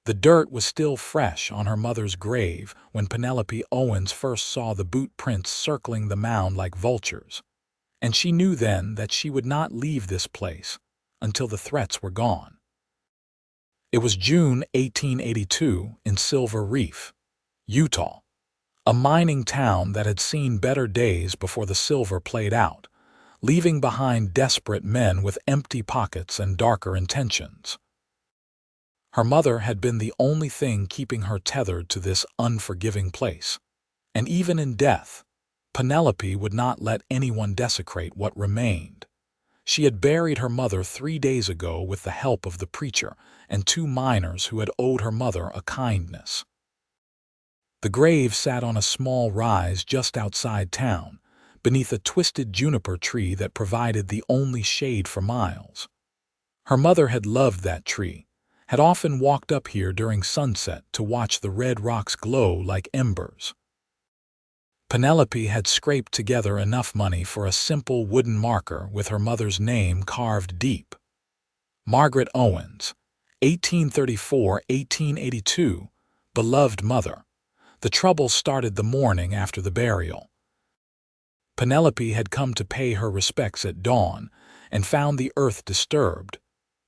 The dirt was still fresh on her mother's grave when Penelope Owens first saw the boot prints circling the mound like vultures, and she knew then that she would not leave this place until the threats were gone. It was June 1882 in Silver Reef, Utah, a mining town that had seen better days before the silver played out, leaving behind desperate men with empty pockets and darker intentions. Her mother had been the only thing keeping her tethered to this unforgiving place, and even in death, Penelope would not let anyone desecrate what remained. She had buried her mother 3 days ago with the help of the preacher and 2 miners who had owed her mother a kindness. The grave sat on a small rise just outside town, beneath a twisted juniper tree that provided the only shade for miles. Her mother had loved that tree, had often walked up here during sunset to watch the red rocks glow like embers. Penelope had scraped together enough money for a simple wooden marker with her mother's name carved deep. Margaret Owens, 1834–1882, beloved mother. The trouble started the morning after the burial. Penelope had come to pay her respects at dawn and found the earth disturbed,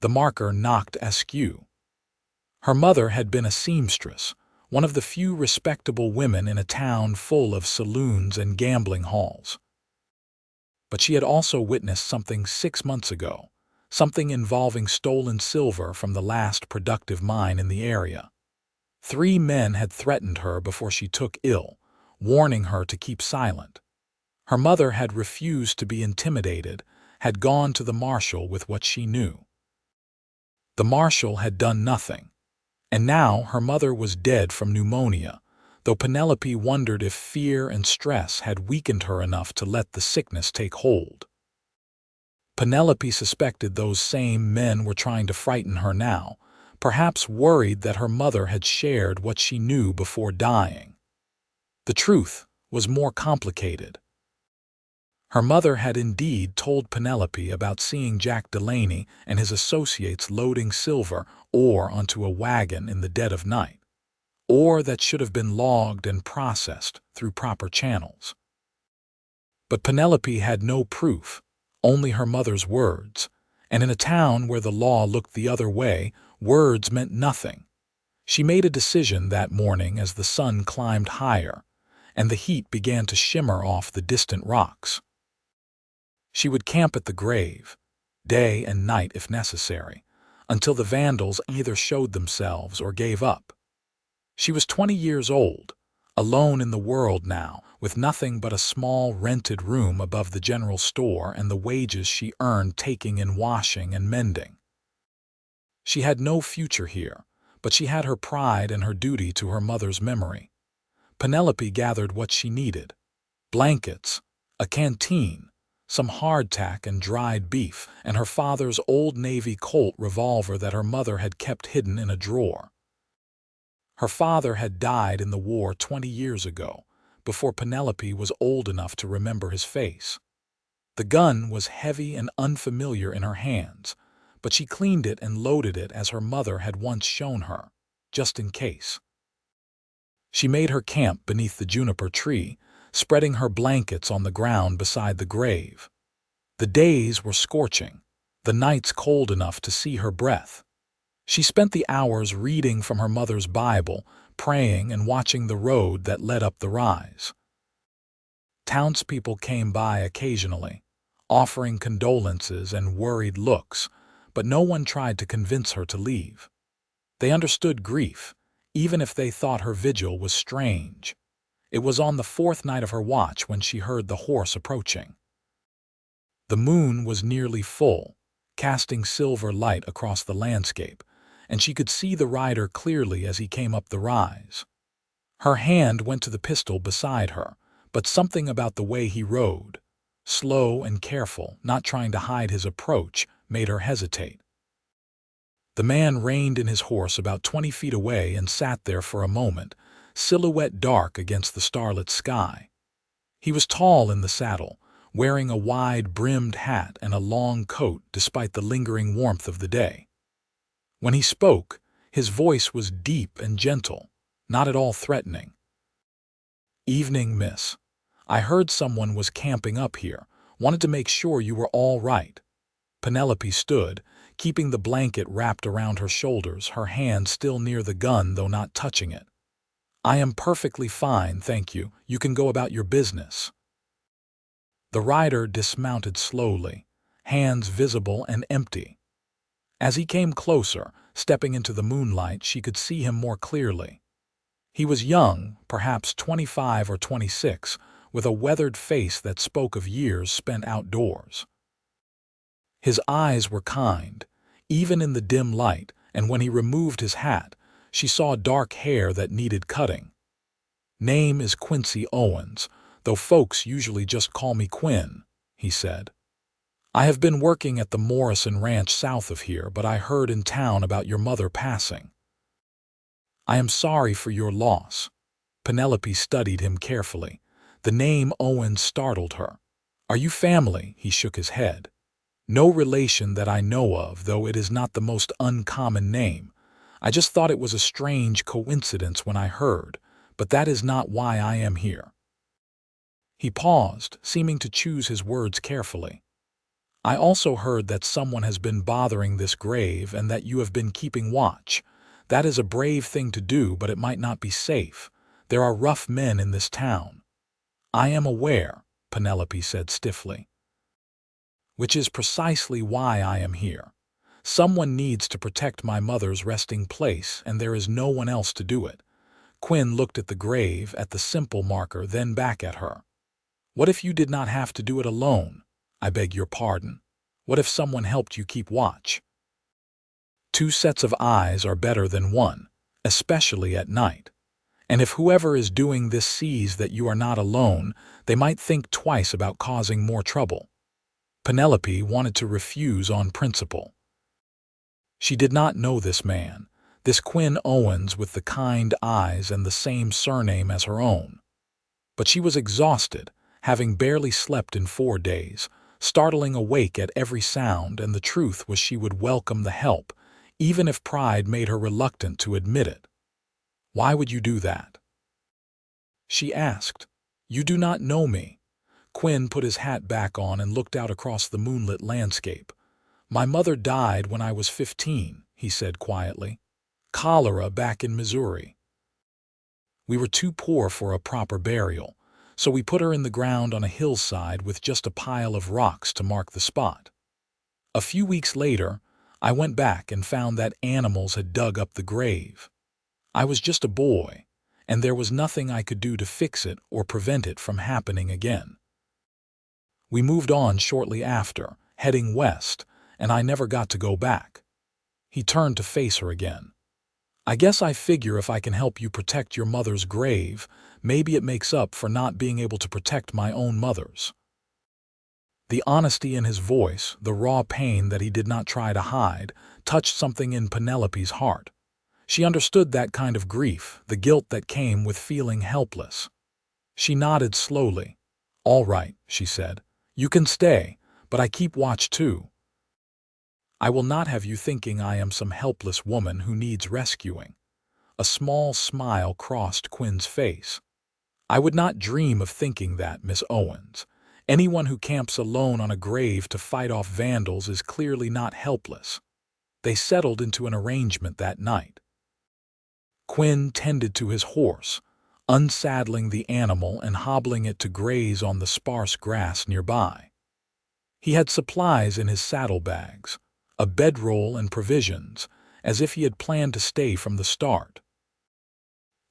the marker knocked askew. Her mother had been a seamstress, one of the few respectable women in a town full of saloons and gambling halls. But she had also witnessed something 6 months ago, something involving stolen silver from the last productive mine in the area. 3 men had threatened her before she took ill, warning her to keep silent. Her mother had refused to be intimidated, had gone to the marshal with what she knew. The marshal had done nothing, and now her mother was dead from pneumonia, though Penelope wondered if fear and stress had weakened her enough to let the sickness take hold. Penelope suspected those same men were trying to frighten her now, perhaps worried that her mother had shared what she knew before dying. The truth was more complicated. Her mother had indeed told Penelope about seeing Jack Delaney and his associates loading silver ore onto a wagon in the dead of night, ore that should have been logged and processed through proper channels. But Penelope had no proof, only her mother's words, and in a town where the law looked the other way, words meant nothing. She made a decision that morning as the sun climbed higher, and the heat began to shimmer off the distant rocks. She would camp at the grave, day and night if necessary, until the Vandals either showed themselves or gave up. She was 20 years old, alone in the world now, with nothing but a small rented room above the general store and the wages she earned taking in washing and mending. She had no future here, but she had her pride and her duty to her mother's memory. Penelope gathered what she needed: blankets, a canteen, some hardtack and dried beef, and her father's old Navy Colt revolver that her mother had kept hidden in a drawer. Her father had died in the war 20 years ago, before Penelope was old enough to remember his face. The gun was heavy and unfamiliar in her hands, but she cleaned it and loaded it as her mother had once shown her, just in case. She made her camp beneath the juniper tree, spreading her blankets on the ground beside the grave. The days were scorching, the nights cold enough to see her breath. She spent the hours reading from her mother's Bible, praying and watching the road that led up the rise. Townspeople came by occasionally, offering condolences and worried looks, but no one tried to convince her to leave. They understood grief, even if they thought her vigil was strange. It was on the 4th night of her watch when she heard the horse approaching. The moon was nearly full, casting silver light across the landscape, and she could see the rider clearly as he came up the rise. Her hand went to the pistol beside her, but something about the way he rode, slow and careful, not trying to hide his approach, made her hesitate. The man reined in his horse about 20 feet away and sat there for a moment, silhouette dark against the starlit sky. He was tall in the saddle, wearing a wide-brimmed hat and a long coat despite the lingering warmth of the day. When he spoke, His voice was deep and gentle, not at all threatening. "Evening, miss. I heard someone was camping up here. Wanted to make sure you were all right." Penelope stood, keeping the blanket wrapped around her shoulders, her hand still near the gun though not touching it. "I am perfectly fine, thank you. You can go about your business." The rider dismounted slowly, hands visible and empty. As he came closer, stepping into the moonlight, she could see him more clearly. He was young, perhaps 25 or 26, with a weathered face that spoke of years spent outdoors. His eyes were kind, even in the dim light, and when he removed his hat, she saw dark hair that needed cutting. "Name is Quincy Owens, though folks usually just call me Quinn," he said. "I have been working at the Morrison Ranch south of here, but I heard in town about your mother passing." "I am sorry for your loss." Penelope studied him carefully. The name Owens startled her. "Are you family?" He shook his head. "No relation that I know of, though it is not the most uncommon name. I just thought it was a strange coincidence when I heard, but that is not why I am here." He paused, seeming to choose his words carefully. "I also heard that someone has been bothering this grave and that you have been keeping watch. That is a brave thing to do, but it might not be safe. There are rough men in this town." "I am aware," Penelope said stiffly. "Which is precisely why I am here. Someone needs to protect my mother's resting place, and there is no one else to do it." Quinn looked at the grave, at the simple marker, then back at her. "What if you did not have to do it alone? I beg your pardon. What if someone helped you keep watch? Two sets of eyes are better than one, especially at night. And if whoever is doing this sees that you are not alone, they might think twice about causing more trouble." Penelope wanted to refuse on principle. She did not know this man, this Quinn Owens with the kind eyes and the same surname as her own. But she was exhausted, having barely slept in 4 days, startling awake at every sound, and the truth was she would welcome the help, even if pride made her reluctant to admit it. "Why would you do that?" she asked. "You do not know me." Quinn put his hat back on and looked out across the moonlit landscape. "My mother died when I was 15, he said quietly. "Cholera back in Missouri. We were too poor for a proper burial, so we put her in the ground on a hillside with just a pile of rocks to mark the spot. A few weeks later, I went back and found that animals had dug up the grave. I was just a boy, and there was nothing I could do to fix it or prevent it from happening again. We moved on shortly after, heading west, and I never got to go back." He turned to face her again. "I guess I figure if I can help you protect your mother's grave, maybe it makes up for not being able to protect my own mother's." The honesty in his voice, the raw pain that he did not try to hide, touched something in Penelope's heart. She understood that kind of grief, the guilt that came with feeling helpless. She nodded slowly. "All right," she said. "You can stay, but I keep watch too. I will not have you thinking I am some helpless woman who needs rescuing." A small smile crossed Quinn's face. "I would not dream of thinking that, Miss Owens. Anyone who camps alone on a grave to fight off vandals is clearly not helpless." They settled into an arrangement that night. Quinn tended to his horse, unsaddling the animal and hobbling it to graze on the sparse grass nearby. He had supplies in his saddlebags, a bedroll and provisions, as if he had planned to stay from the start.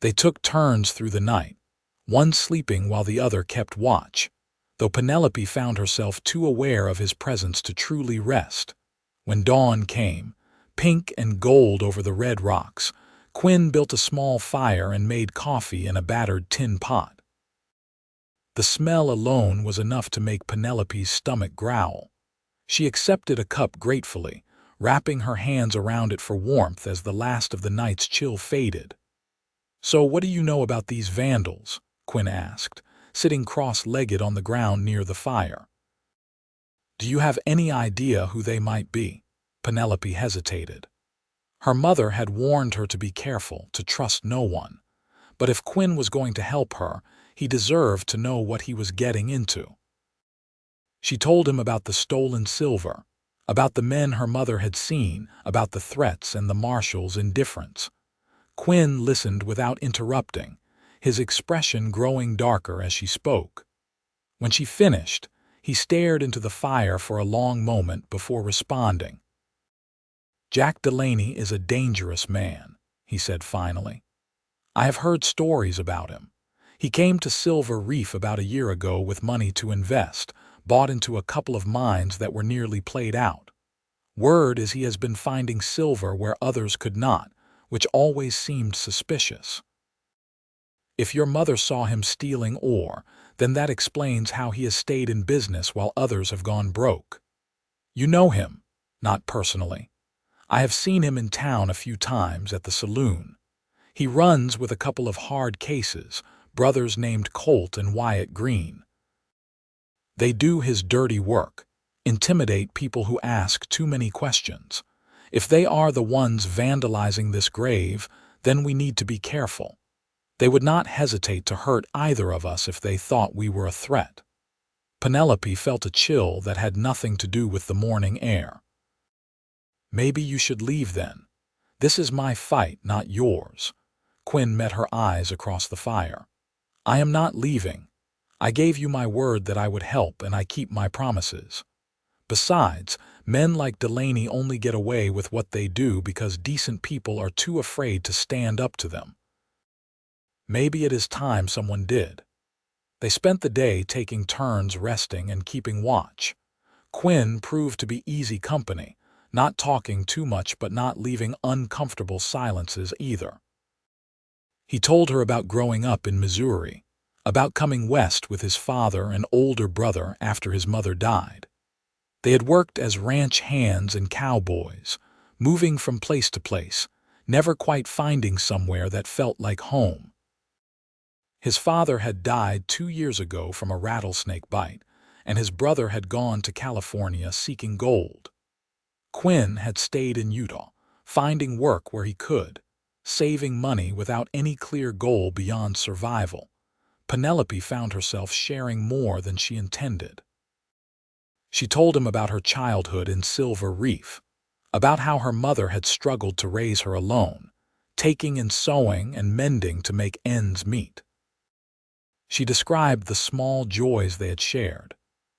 They took turns through the night, one sleeping while the other kept watch, though Penelope found herself too aware of his presence to truly rest. When dawn came, pink and gold over the red rocks, Quinn built a small fire and made coffee in a battered tin pot. The smell alone was enough to make Penelope's stomach growl. She accepted a cup gratefully, wrapping her hands around it for warmth as the last of the night's chill faded. "So what do you know about these vandals?" Quinn asked, sitting cross-legged on the ground near the fire. "Do you have any idea who they might be?" Penelope hesitated. Her mother had warned her to be careful, to trust no one. But if Quinn was going to help her, he deserved to know what he was getting into. She told him about the stolen silver, about the men her mother had seen, about the threats and the marshal's indifference. Quinn listened without interrupting, his expression growing darker as she spoke. When she finished, he stared into the fire for a long moment before responding. "Jack Delaney is a dangerous man," he said finally. "I have heard stories about him. He came to Silver Reef about a year ago with money to invest, bought into a couple of mines that were nearly played out. Word is he has been finding silver where others could not, which always seemed suspicious. If your mother saw him stealing ore, then that explains how he has stayed in business while others have gone broke. You know him, not personally. I have seen him in town a few times at the saloon. He runs with a couple of hard cases, brothers named Colt and Wyatt Green. They do his dirty work, intimidate people who ask too many questions. If they are the ones vandalizing this grave, then we need to be careful. They would not hesitate to hurt either of us if they thought we were a threat." Penelope felt a chill that had nothing to do with the morning air. "Maybe you should leave then. This is my fight, not yours." Quinn met her eyes across the fire. "I am not leaving. I gave you my word that I would help, and I keep my promises. Besides, men like Delaney only get away with what they do because decent people are too afraid to stand up to them. Maybe it is time someone did." They spent the day taking turns resting and keeping watch. Quinn proved to be easy company, not talking too much but not leaving uncomfortable silences either. He told her about growing up in Missouri, about coming west with his father and older brother after his mother died. They had worked as ranch hands and cowboys, moving from place to place, never quite finding somewhere that felt like home. His father had died 2 years ago from a rattlesnake bite, and his brother had gone to California seeking gold. Quinn had stayed in Utah, finding work where he could, saving money without any clear goal beyond survival. Penelope found herself sharing more than she intended. She told him about her childhood in Silver Reef, about how her mother had struggled to raise her alone, taking in sewing and mending to make ends meet. She described the small joys they had shared,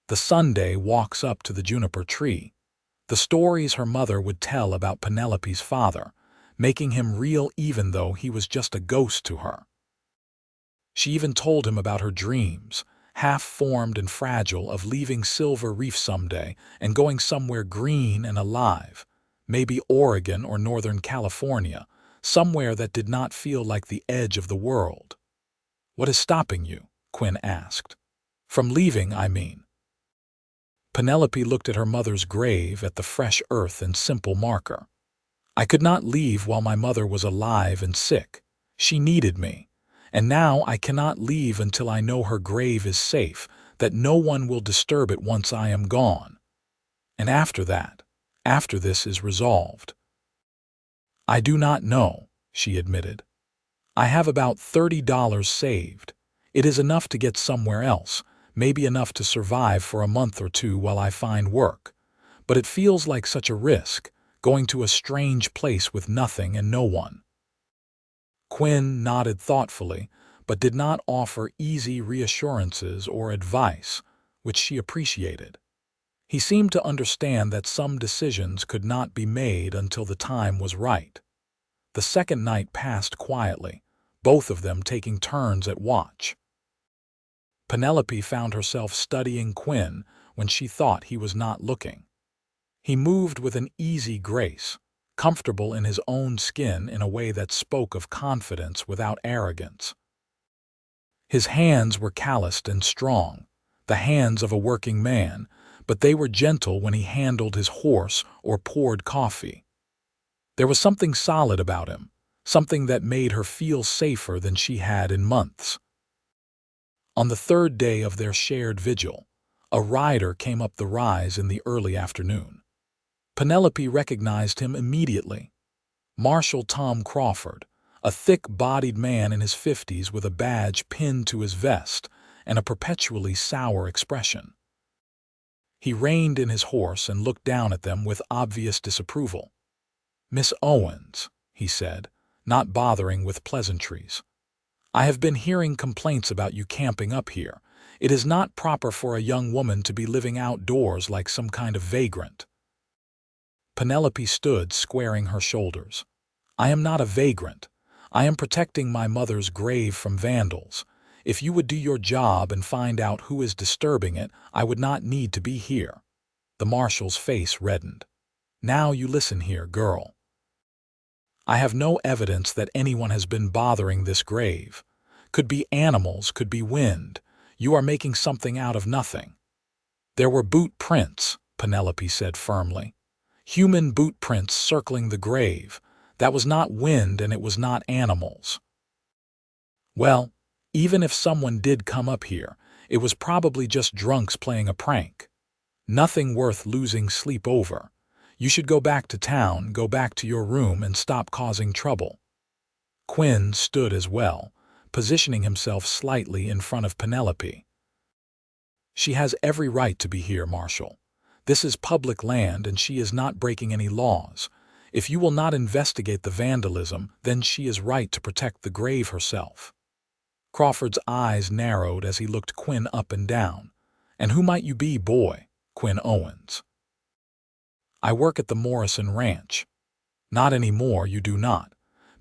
the Sunday walks up to the juniper tree, the stories her mother would tell about Penelope's father, making him real even though he was just a ghost to her. She even told him about her dreams, half-formed and fragile, of leaving Silver Reef someday and going somewhere green and alive, maybe Oregon or Northern California, somewhere that did not feel like the edge of the world. "What is stopping you?" Quinn asked. "From leaving, I mean." Penelope looked at her mother's grave, at the fresh earth and simple marker. "I could not leave while my mother was alive and sick. She needed me. And now I cannot leave until I know her grave is safe, that no one will disturb it once I am gone. And after that, after this is resolved." "I do not know," she admitted. "I have about $30 saved. It is enough to get somewhere else, maybe enough to survive for a month or two while I find work. But it feels like such a risk, going to a strange place with nothing and no one." Quinn nodded thoughtfully, but did not offer easy reassurances or advice, which she appreciated. He seemed to understand that some decisions could not be made until the time was right. The second night passed quietly, both of them taking turns at watch. Penelope found herself studying Quinn when she thought he was not looking. He moved with an easy grace, comfortable in his own skin in a way that spoke of confidence without arrogance. His hands were calloused and strong, the hands of a working man, but they were gentle when he handled his horse or poured coffee. There was something solid about him, something that made her feel safer than she had in months. On the third day of their shared vigil, a rider came up the rise in the early afternoon. Penelope recognized him immediately. Marshal Tom Crawford, a thick-bodied man in his 50s with a badge pinned to his vest and a perpetually sour expression. He reined in his horse and looked down at them with obvious disapproval. "Miss Owens," he said, not bothering with pleasantries, "I have been hearing complaints about you camping up here. It is not proper for a young woman to be living outdoors like some kind of vagrant." Penelope stood, squaring her shoulders. "I am not a vagrant. I am protecting my mother's grave from vandals. If you would do your job and find out who is disturbing it, I would not need to be here." The marshal's face reddened. "Now you listen here, girl. I have no evidence that anyone has been bothering this grave. Could be animals, could be wind. You are making something out of nothing." "There were boot prints," Penelope said firmly. "Human boot prints circling the grave. That was not wind and it was not animals." "Well, even if someone did come up here, it was probably just drunks playing a prank. Nothing worth losing sleep over. You should go back to town, go back to your room and stop causing trouble." Quinn stood as well, positioning himself slightly in front of Penelope. "She has every right to be here, Marshal. This is public land and she is not breaking any laws. If you will not investigate the vandalism, then she is right to protect the grave herself." Crawford's eyes narrowed as he looked Quinn up and down. "And who might you be, boy?" "Quinn Owens. I work at the Morrison Ranch." "Not anymore, you do not.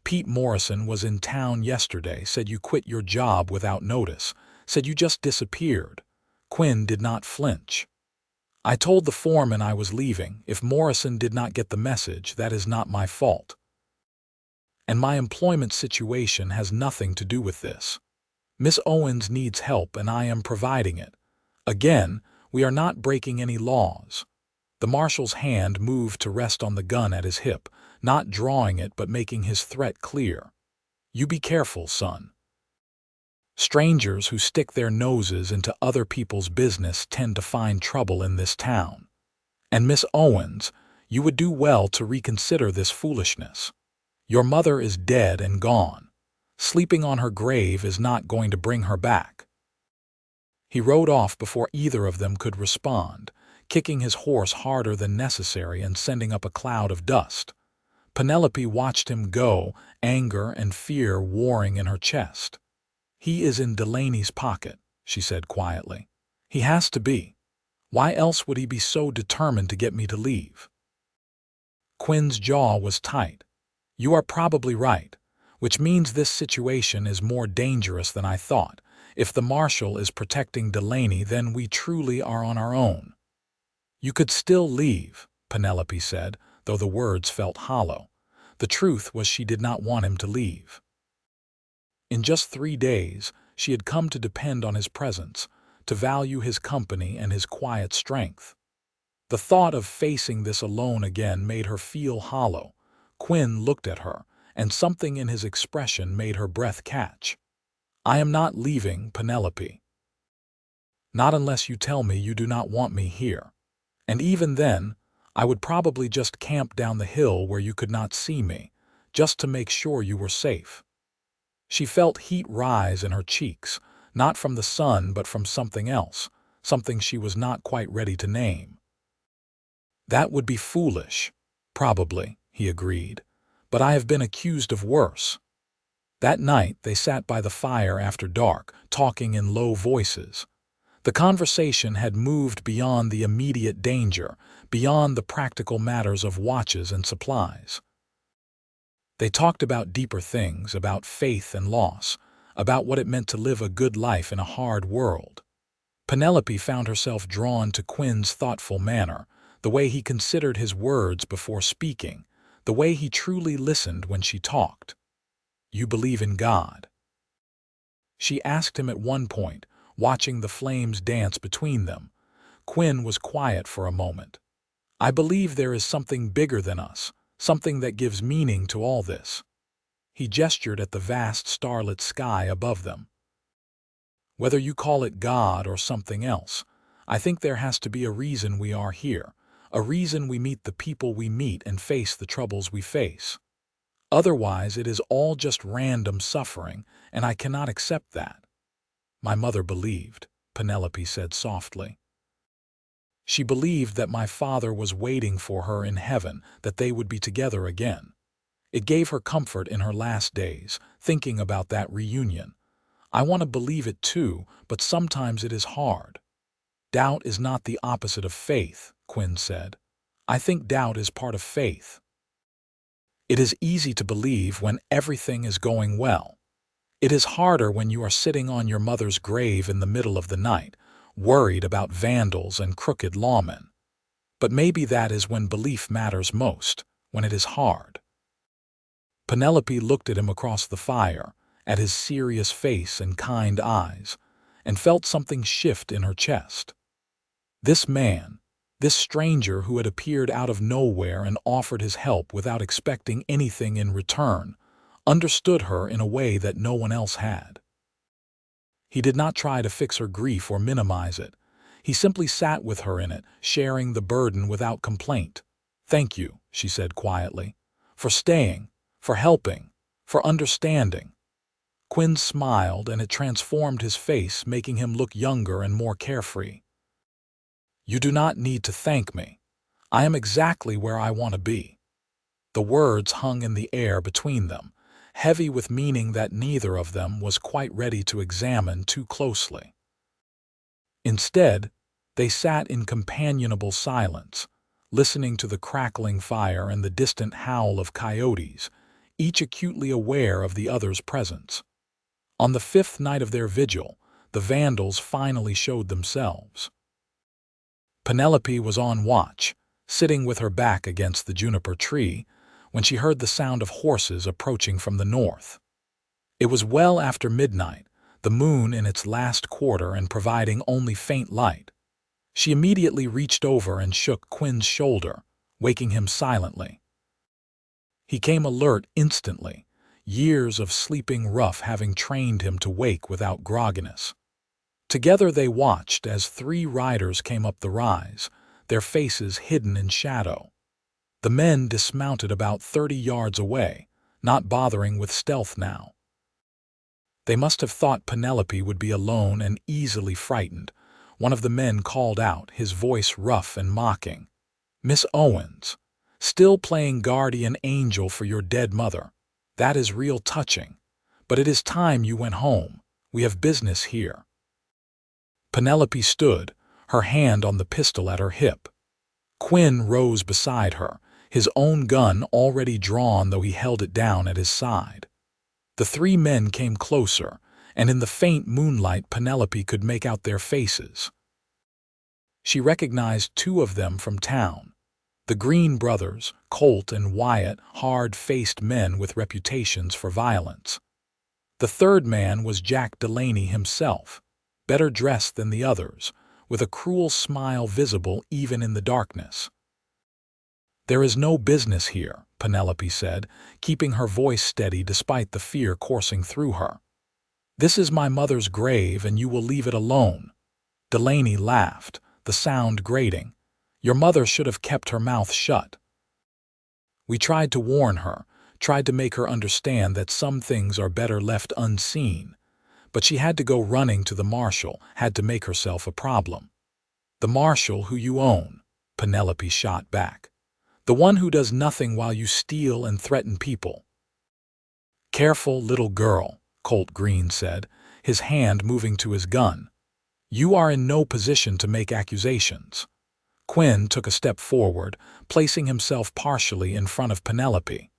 Pete Morrison was in town yesterday, said you quit your job without notice, said you just disappeared." Quinn did not flinch. "I told the foreman I was leaving. If Morrison did not get the message, that is not my fault. And my employment situation has nothing to do with this. Miss Owens needs help and I am providing it. Again, we are not breaking any laws." The marshal's hand moved to rest on the gun at his hip, not drawing it but making his threat clear. "You be careful, son. Strangers who stick their noses into other people's business tend to find trouble in this town. And Miss Owens, you would do well to reconsider this foolishness. Your mother is dead and gone. Sleeping on her grave is not going to bring her back." He rode off before either of them could respond, kicking his horse harder than necessary and sending up a cloud of dust. Penelope watched him go, anger and fear warring in her chest. "He is in Delaney's pocket," she said quietly. "He has to be. Why else would he be so determined to get me to leave?" Quinn's jaw was tight. "You are probably right, which means this situation is more dangerous than I thought. If the marshal is protecting Delaney, then we truly are on our own." "You could still leave," Penelope said, though the words felt hollow. The truth was she did not want him to leave. In just 3 days, she had come to depend on his presence, to value his company and his quiet strength. The thought of facing this alone again made her feel hollow. Quinn looked at her, and something in his expression made her breath catch. "I am not leaving, Penelope. Not unless you tell me you do not want me here. And even then, I would probably just camp down the hill where you could not see me, just to make sure you were safe." She felt heat rise in her cheeks, not from the sun but from something else, something she was not quite ready to name. "That would be foolish, probably," he agreed, "but I have been accused of worse." That night they sat by the fire after dark, talking in low voices. The conversation had moved beyond the immediate danger, beyond the practical matters of watches and supplies. They talked about deeper things, about faith and loss, about what it meant to live a good life in a hard world. Penelope found herself drawn to Quinn's thoughtful manner, the way he considered his words before speaking, the way he truly listened when she talked. "You believe in God?" she asked him at one point, watching the flames dance between them. Quinn was quiet for a moment. "I believe there is something bigger than us, something that gives meaning to all this." He gestured at the vast starlit sky above them. "Whether you call it God or something else, I think there has to be a reason we are here, a reason we meet the people we meet and face the troubles we face." Otherwise, it is all just random suffering, and I cannot accept that." "My mother believed," Penelope said softly. "She believed that my father was waiting for her in heaven, that they would be together again. It gave her comfort in her last days, thinking about that reunion. I want to believe it too, but sometimes it is hard." "Doubt is not the opposite of faith," Quinn said. "I think doubt is part of faith. It is easy to believe when everything is going well. It is harder when you are sitting on your mother's grave in the middle of the night, worried about vandals and crooked lawmen. But maybe that is when belief matters most, when it is hard." Penelope looked at him across the fire, at his serious face and kind eyes, and felt something shift in her chest. This man, this stranger who had appeared out of nowhere and offered his help without expecting anything in return, understood her in a way that no one else had. He did not try to fix her grief or minimize it. He simply sat with her in it, sharing the burden without complaint. "Thank you," she said quietly, "for staying, for helping, for understanding." Quinn smiled, and it transformed his face, making him look younger and more carefree. "You do not need to thank me. I am exactly where I want to be." The words hung in the air between them, heavy with meaning that neither of them was quite ready to examine too closely. Instead, they sat in companionable silence, listening to the crackling fire and the distant howl of coyotes, each acutely aware of the other's presence. On the 5th night of their vigil, the Vandals finally showed themselves. Penelope was on watch, sitting with her back against the juniper tree, when she heard the sound of horses approaching from the north. It was well after midnight, the moon in its last quarter and providing only faint light. She immediately reached over and shook Quinn's shoulder, waking him silently. He came alert instantly, years of sleeping rough having trained him to wake without grogginess. Together they watched as 3 riders came up the rise, their faces hidden in shadow. The men dismounted about 30 yards away, not bothering with stealth now. They must have thought Penelope would be alone and easily frightened. One of the men called out, his voice rough and mocking. "Miss Owens, still playing guardian angel for your dead mother. That is real touching. But it is time you went home. We have business here." Penelope stood, her hand on the pistol at her hip. Quinn rose beside her, his own gun already drawn though he held it down at his side. The 3 men came closer, and in the faint moonlight Penelope could make out their faces. She recognized 2 of them from town. The Green brothers, Colt and Wyatt, hard-faced men with reputations for violence. The 3rd man was Jack Delaney himself, better dressed than the others, with a cruel smile visible even in the darkness. "There is no business here," Penelope said, keeping her voice steady despite the fear coursing through her. "This is my mother's grave, and you will leave it alone." Delaney laughed, the sound grating. "Your mother should have kept her mouth shut. We tried to warn her, tried to make her understand that some things are better left unseen. But she had to go running to the marshal, had to make herself a problem." "The marshal who you own," Penelope shot back. "The one who does nothing while you steal and threaten people." "Careful, little girl," Colt Green said, his hand moving to his gun. "You are in no position to make accusations." Quinn took a step forward, placing himself partially in front of Penelope.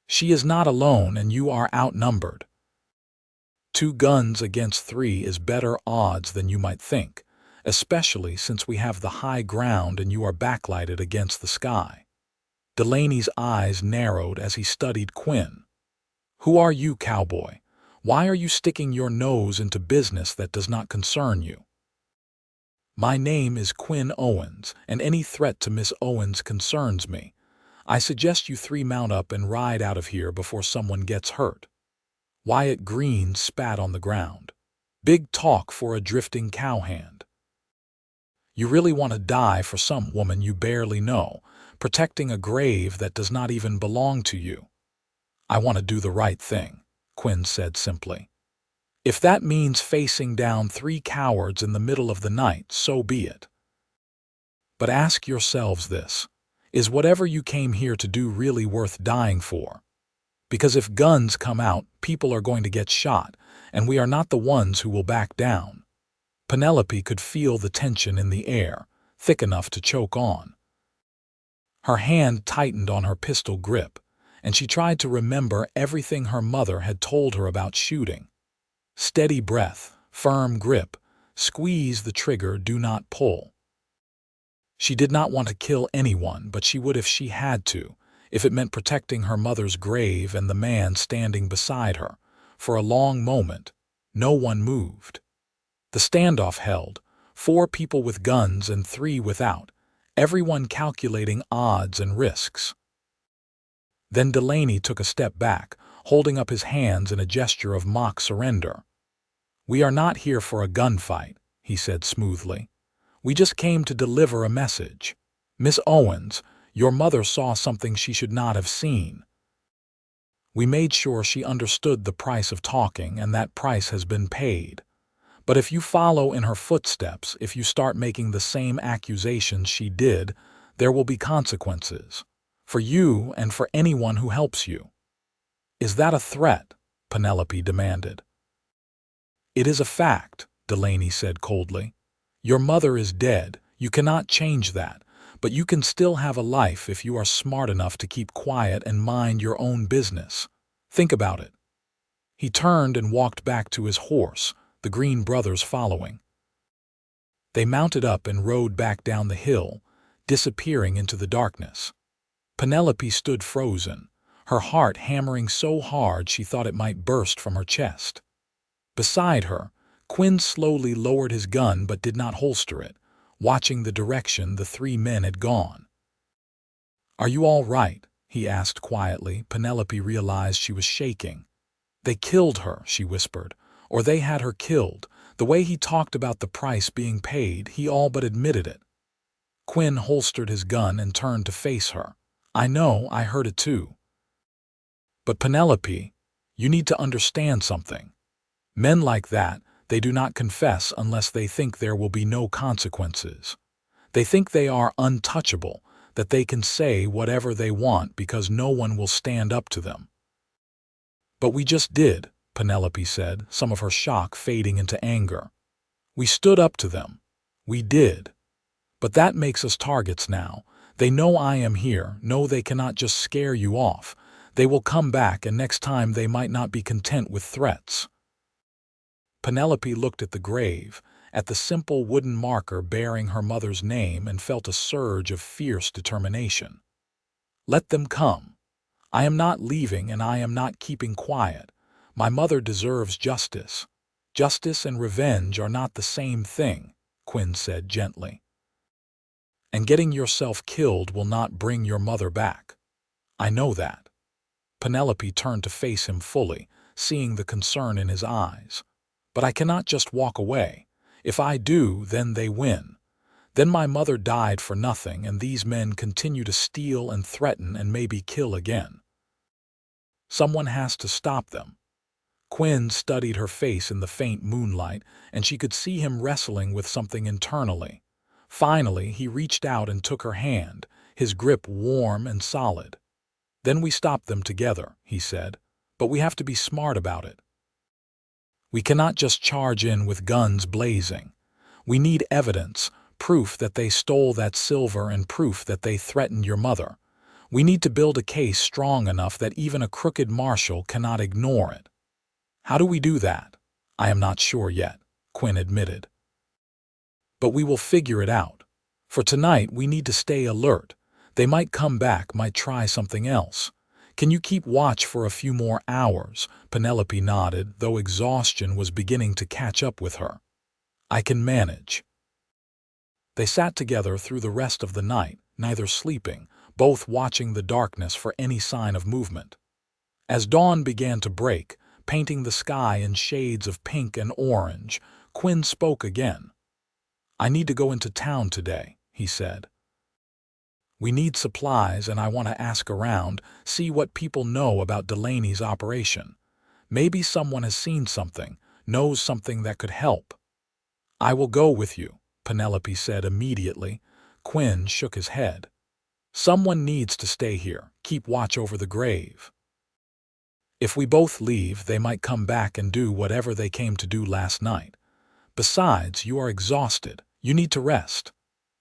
"She is not alone, and you are outnumbered. 2 guns against 3 is better odds than you might think, especially since we have the high ground and you are backlighted against the sky." Delaney's eyes narrowed as he studied Quinn. "Who are you, Cowboy? Why are you sticking your nose into business that does not concern you?" "My name is Quinn Owens, and any threat to Miss Owens concerns me. I suggest you 3 mount up and ride out of here before someone gets hurt." Wyatt Green spat on the ground. "Big talk for a drifting cowhand. You really want to die for some woman you barely know, protecting a grave that does not even belong to you." I want to do the right thing, Quinn said simply. If that means facing down 3 cowards in the middle of the night, so be it. But ask yourselves this: is whatever you came here to do really worth dying for? Because if guns come out, people are going to get shot, and we are not the ones who will back down. Penelope could feel the tension in the air, thick enough to choke on. Her hand tightened on her pistol grip, and she tried to remember everything her mother had told her about shooting. Steady breath, firm grip, squeeze the trigger, do not pull. She did not want to kill anyone, but she would if she had to, if it meant protecting her mother's grave and the man standing beside her. For a long moment, no one moved. The standoff held, 4 people with guns and 3 without, everyone calculating odds and risks. Then Delaney took a step back, holding up his hands in a gesture of mock surrender. "We are not here for a gunfight," he said smoothly. "We just came to deliver a message. Miss Owens, your mother saw something she should not have seen. We made sure she understood the price of talking, and that price has been paid. But if you follow in her footsteps, if you start making the same accusations she did, there will be consequences. For you and for anyone who helps you." "Is that a threat?" Penelope demanded. "It is a fact," Delaney said coldly. "Your mother is dead. You cannot change that, but you can still have a life if you are smart enough to keep quiet and mind your own business. Think about it." He turned and walked back to his horse, the Green brothers following. They mounted up and rode back down the hill, disappearing into the darkness. Penelope stood frozen, her heart hammering so hard she thought it might burst from her chest. Beside her, Quinn slowly lowered his gun but did not holster it, watching the direction the 3 men had gone. "Are you all right?" he asked quietly. Penelope realized she was shaking. "They killed her," she whispered, "or they had her killed. The way he talked about the price being paid, he all but admitted it." Quinn holstered his gun and turned to face her. "I know, I heard it too. But Penelope, you need to understand something. Men like that, they do not confess unless they think there will be no consequences. They think they are untouchable, that they can say whatever they want because no one will stand up to them." "But we just did," Penelope said, some of her shock fading into anger. "We stood up to them. We did. But that makes us targets now. They know I am here, know they cannot just scare you off. They will come back, and next time they might not be content with threats." Penelope looked at the grave, at the simple wooden marker bearing her mother's name, and felt a surge of fierce determination. "Let them come. I am not leaving, and I am not keeping quiet. My mother deserves justice. Justice and revenge are not the same thing," Quinn said gently. "And getting yourself killed will not bring your mother back. I know that." Penelope turned to face him fully, seeing the concern in his eyes. "But I cannot just walk away. If I do, then they win. Then my mother died for nothing, and these men continue to steal and threaten and maybe kill again. Someone has to stop them." Quinn studied her face in the faint moonlight, and she could see him wrestling with something internally. Finally, he reached out and took her hand, his grip warm and solid. "Then we stop them together," he said, "but we have to be smart about it. We cannot just charge in with guns blazing. We need evidence, proof that they stole that silver and proof that they threatened your mother. We need to build a case strong enough that even a crooked marshal cannot ignore it." "How do we do that?" "I am not sure yet," Quinn admitted. "But we will figure it out. For tonight, we need to stay alert. They might come back, might try something else. Can you keep watch for a few more hours?" Penelope nodded, though exhaustion was beginning to catch up with her. "I can manage." They sat together through the rest of the night, neither sleeping, both watching the darkness for any sign of movement. As dawn began to break, painting the sky in shades of pink and orange, Quinn spoke again. "I need to go into town today," he said. We need supplies, and I want to ask around, see what people know about Delaney's operation. Maybe someone has seen something, knows something that could help." "I will go with you," Penelope said immediately. Quinn shook his head. "Someone needs to stay here, keep watch over the grave. If we both leave, they might come back and do whatever they came to do last night. Besides, you are exhausted. You need to rest."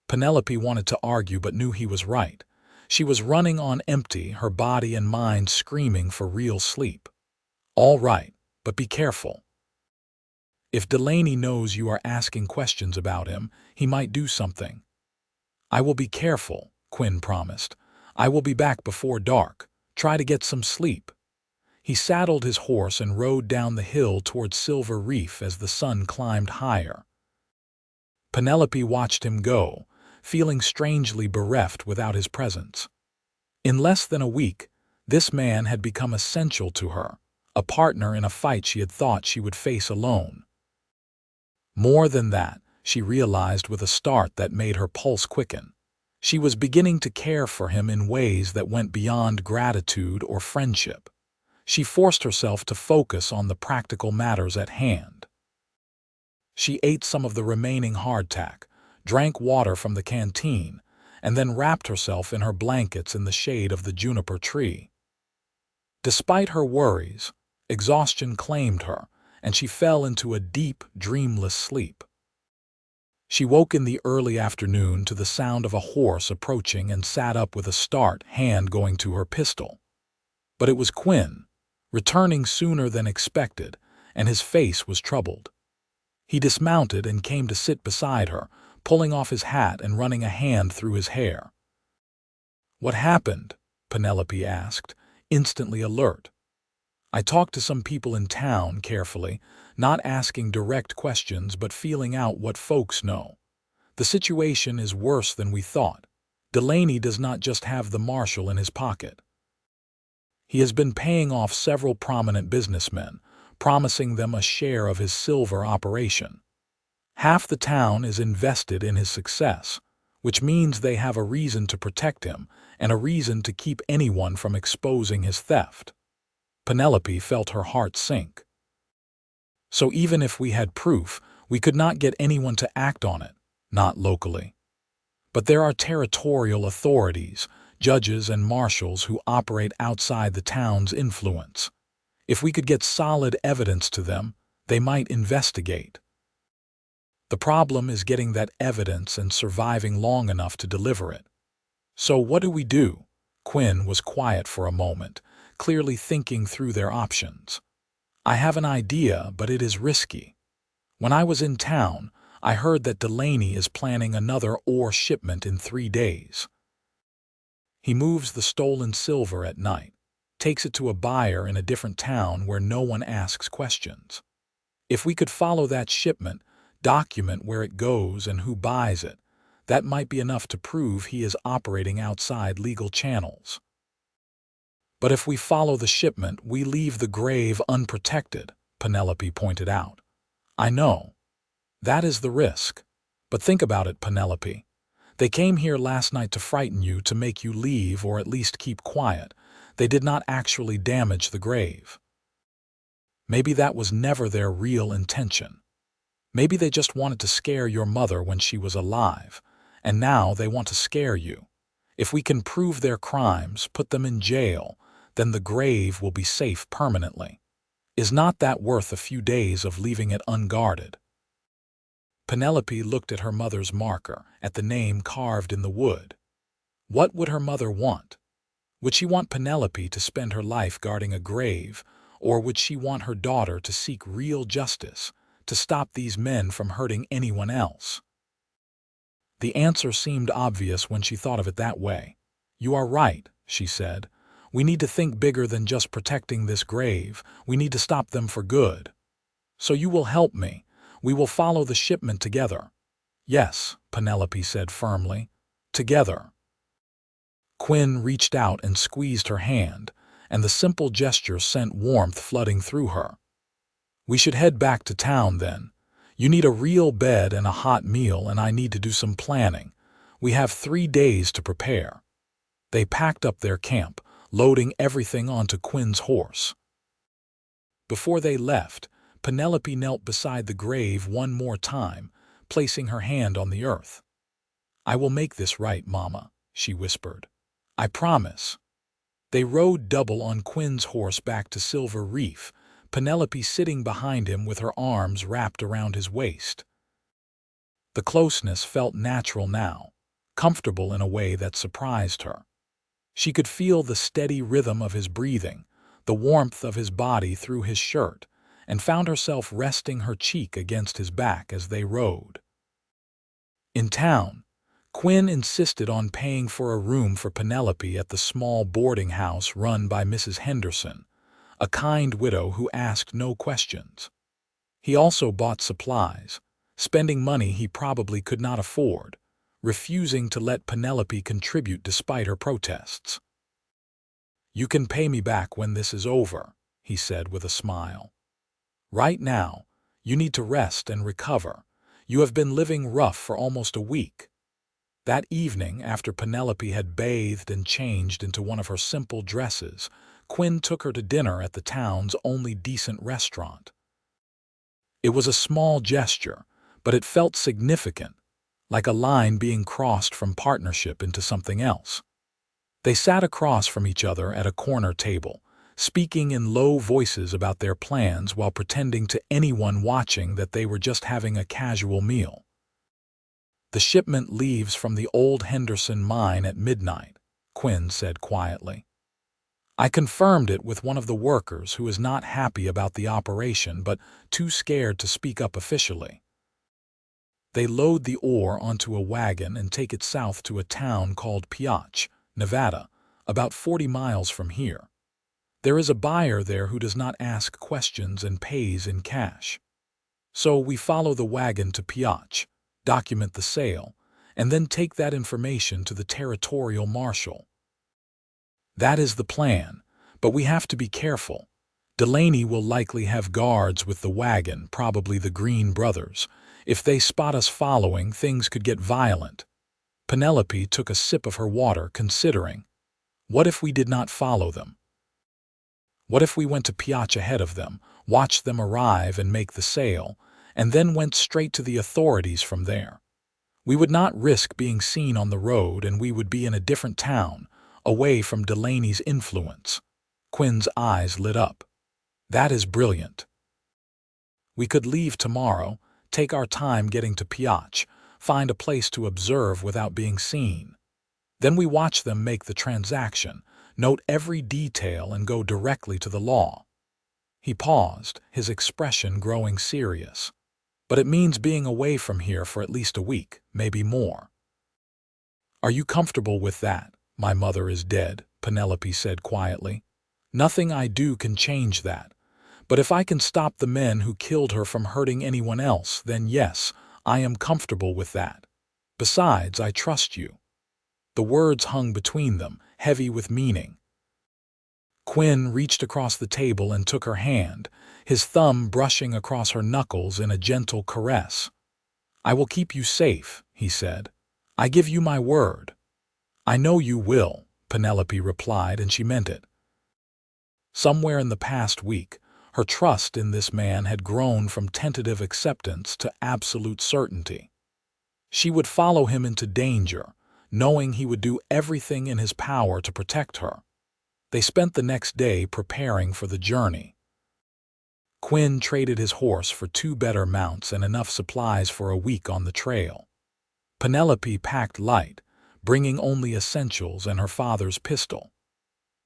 Penelope wanted to argue but knew he was right. She was running on empty, her body and mind screaming for real sleep. "All right, but be careful. If Delaney knows you are asking questions about him, he might do something." "I will be careful," Quinn promised. "I will be back before dark. Try to get some sleep." He saddled his horse and rode down the hill toward Silver Reef as the sun climbed higher. Penelope watched him go, feeling strangely bereft without his presence. In less than a week, this man had become essential to her, a partner in a fight she had thought she would face alone. More than that, she realized with a start that made her pulse quicken. She was beginning to care for him in ways that went beyond gratitude or friendship. She forced herself to focus on the practical matters at hand. She ate some of the remaining hardtack, drank water from the canteen, and then wrapped herself in her blankets in the shade of the juniper tree. Despite her worries, exhaustion claimed her, and she fell into a deep, dreamless sleep. She woke in the early afternoon to the sound of a horse approaching and sat up with a start, hand going to her pistol. But it was Quinn, returning sooner than expected, and his face was troubled. He dismounted and came to sit beside her, pulling off his hat and running a hand through his hair. "What happened?" Penelope asked, instantly alert. "I talked to some people in town carefully, not asking direct questions but feeling out what folks know. The situation is worse than we thought. Delaney does not just have the marshal in his pocket. He has been paying off several prominent businessmen, promising them a share of his silver operation. Half the town is invested in his success, which means they have a reason to protect him and a reason to keep anyone from exposing his theft." Penelope felt her heart sink. "So even if we had proof, we could not get anyone to act on it, not locally. But there are territorial authorities, judges and marshals who operate outside the town's influence. If we could get solid evidence to them, they might investigate. The problem is getting that evidence and surviving long enough to deliver it. So what do we do?" Quinn was quiet for a moment, clearly thinking through their options. "I have an idea, but it is risky. When I was in town, I heard that Delaney is planning another ore shipment in 3 days. He moves the stolen silver at night, takes it to a buyer in a different town where no one asks questions. If we could follow that shipment, document where it goes and who buys it, that might be enough to prove he is operating outside legal channels. But if we follow the shipment, we leave the grave unprotected," Penelope pointed out. "I know. That is the risk. But think about it, Penelope. They came here last night to frighten you, to make you leave or at least keep quiet. They did not actually damage the grave. Maybe that was never their real intention. Maybe they just wanted to scare your mother when she was alive, and now they want to scare you. If we can prove their crimes, put them in jail, then the grave will be safe permanently. Is not that worth a few days of leaving it unguarded?" Penelope looked at her mother's marker, at the name carved in the wood. What would her mother want? Would she want Penelope to spend her life guarding a grave, or would she want her daughter to seek real justice, to stop these men from hurting anyone else? The answer seemed obvious when she thought of it that way. "You are right," she said. "We need to think bigger than just protecting this grave. We need to stop them for good. So you will help me. We will follow the shipment together." "Yes," Penelope said firmly. "Together." Quinn reached out and squeezed her hand, and the simple gesture sent warmth flooding through her. "We should head back to town then. You need a real bed and a hot meal, and I need to do some planning. We have 3 days to prepare. They packed up their camp, loading everything onto Quinn's horse. Before they left, Penelope knelt beside the grave one more time, placing her hand on the earth. "I will make this right, Mama," she whispered. "I promise." They rode double on Quinn's horse back to Silver Reef, Penelope sitting behind him with her arms wrapped around his waist. The closeness felt natural now, comfortable in a way that surprised her. She could feel the steady rhythm of his breathing, the warmth of his body through his shirt, and found herself resting her cheek against his back as they rode. In town, Quinn insisted on paying for a room for Penelope at the small boarding house run by Mrs. Henderson, a kind widow who asked no questions. He also bought supplies, spending money he probably could not afford, refusing to let Penelope contribute despite her protests. "You can pay me back when this is over," he said with a smile. "Right now, you need to rest and recover. You have been living rough for almost a week." That evening, after Penelope had bathed and changed into one of her simple dresses, Quinn took her to dinner at the town's only decent restaurant. It was a small gesture, but it felt significant, like a line being crossed from partnership into something else. They sat across from each other at a corner table, speaking in low voices about their plans while pretending to anyone watching that they were just having a casual meal. "The shipment leaves from the old Henderson mine at midnight," Quinn said quietly. "I confirmed it with one of the workers who is not happy about the operation but too scared to speak up officially. They load the ore onto a wagon and take it south to a town called Piach, Nevada, about 40 miles from here. There is a buyer there who does not ask questions and pays in cash. So we follow the wagon to Piach, document the sale, and then take that information to the territorial marshal. That is the plan, but we have to be careful. Delaney will likely have guards with the wagon, probably the Green brothers. If they spot us following, things could get violent." Penelope took a sip of her water, considering, what if we did not follow them? What if we went to Piach ahead of them, watched them arrive and make the sale, and then went straight to the authorities from there? We would not risk being seen on the road, and we would be in a different town, away from Delaney's influence. Quinn's eyes lit up. "That is brilliant. We could leave tomorrow, take our time getting to Piach, find a place to observe without being seen. Then we watch them make the transaction, note every detail, and go directly to the law." He paused, his expression growing serious. "But it means being away from here for at least a week, maybe more." "Are you comfortable with that?" "My mother is dead," Penelope said quietly. "Nothing I do can change that. But if I can stop the men who killed her from hurting anyone else, then yes, I am comfortable with that. Besides, I trust you." The words hung between them, heavy with meaning. Quinn reached across the table and took her hand, his thumb brushing across her knuckles in a gentle caress. "I will keep you safe," he said. "I give you my word." "I know you will," Penelope replied, and she meant it. Somewhere in the past week, her trust in this man had grown from tentative acceptance to absolute certainty. She would follow him into danger, knowing he would do everything in his power to protect her. They spent the next day preparing for the journey. Quinn traded his horse for 2 better mounts and enough supplies for a week on the trail. Penelope packed light, bringing only essentials and her father's pistol.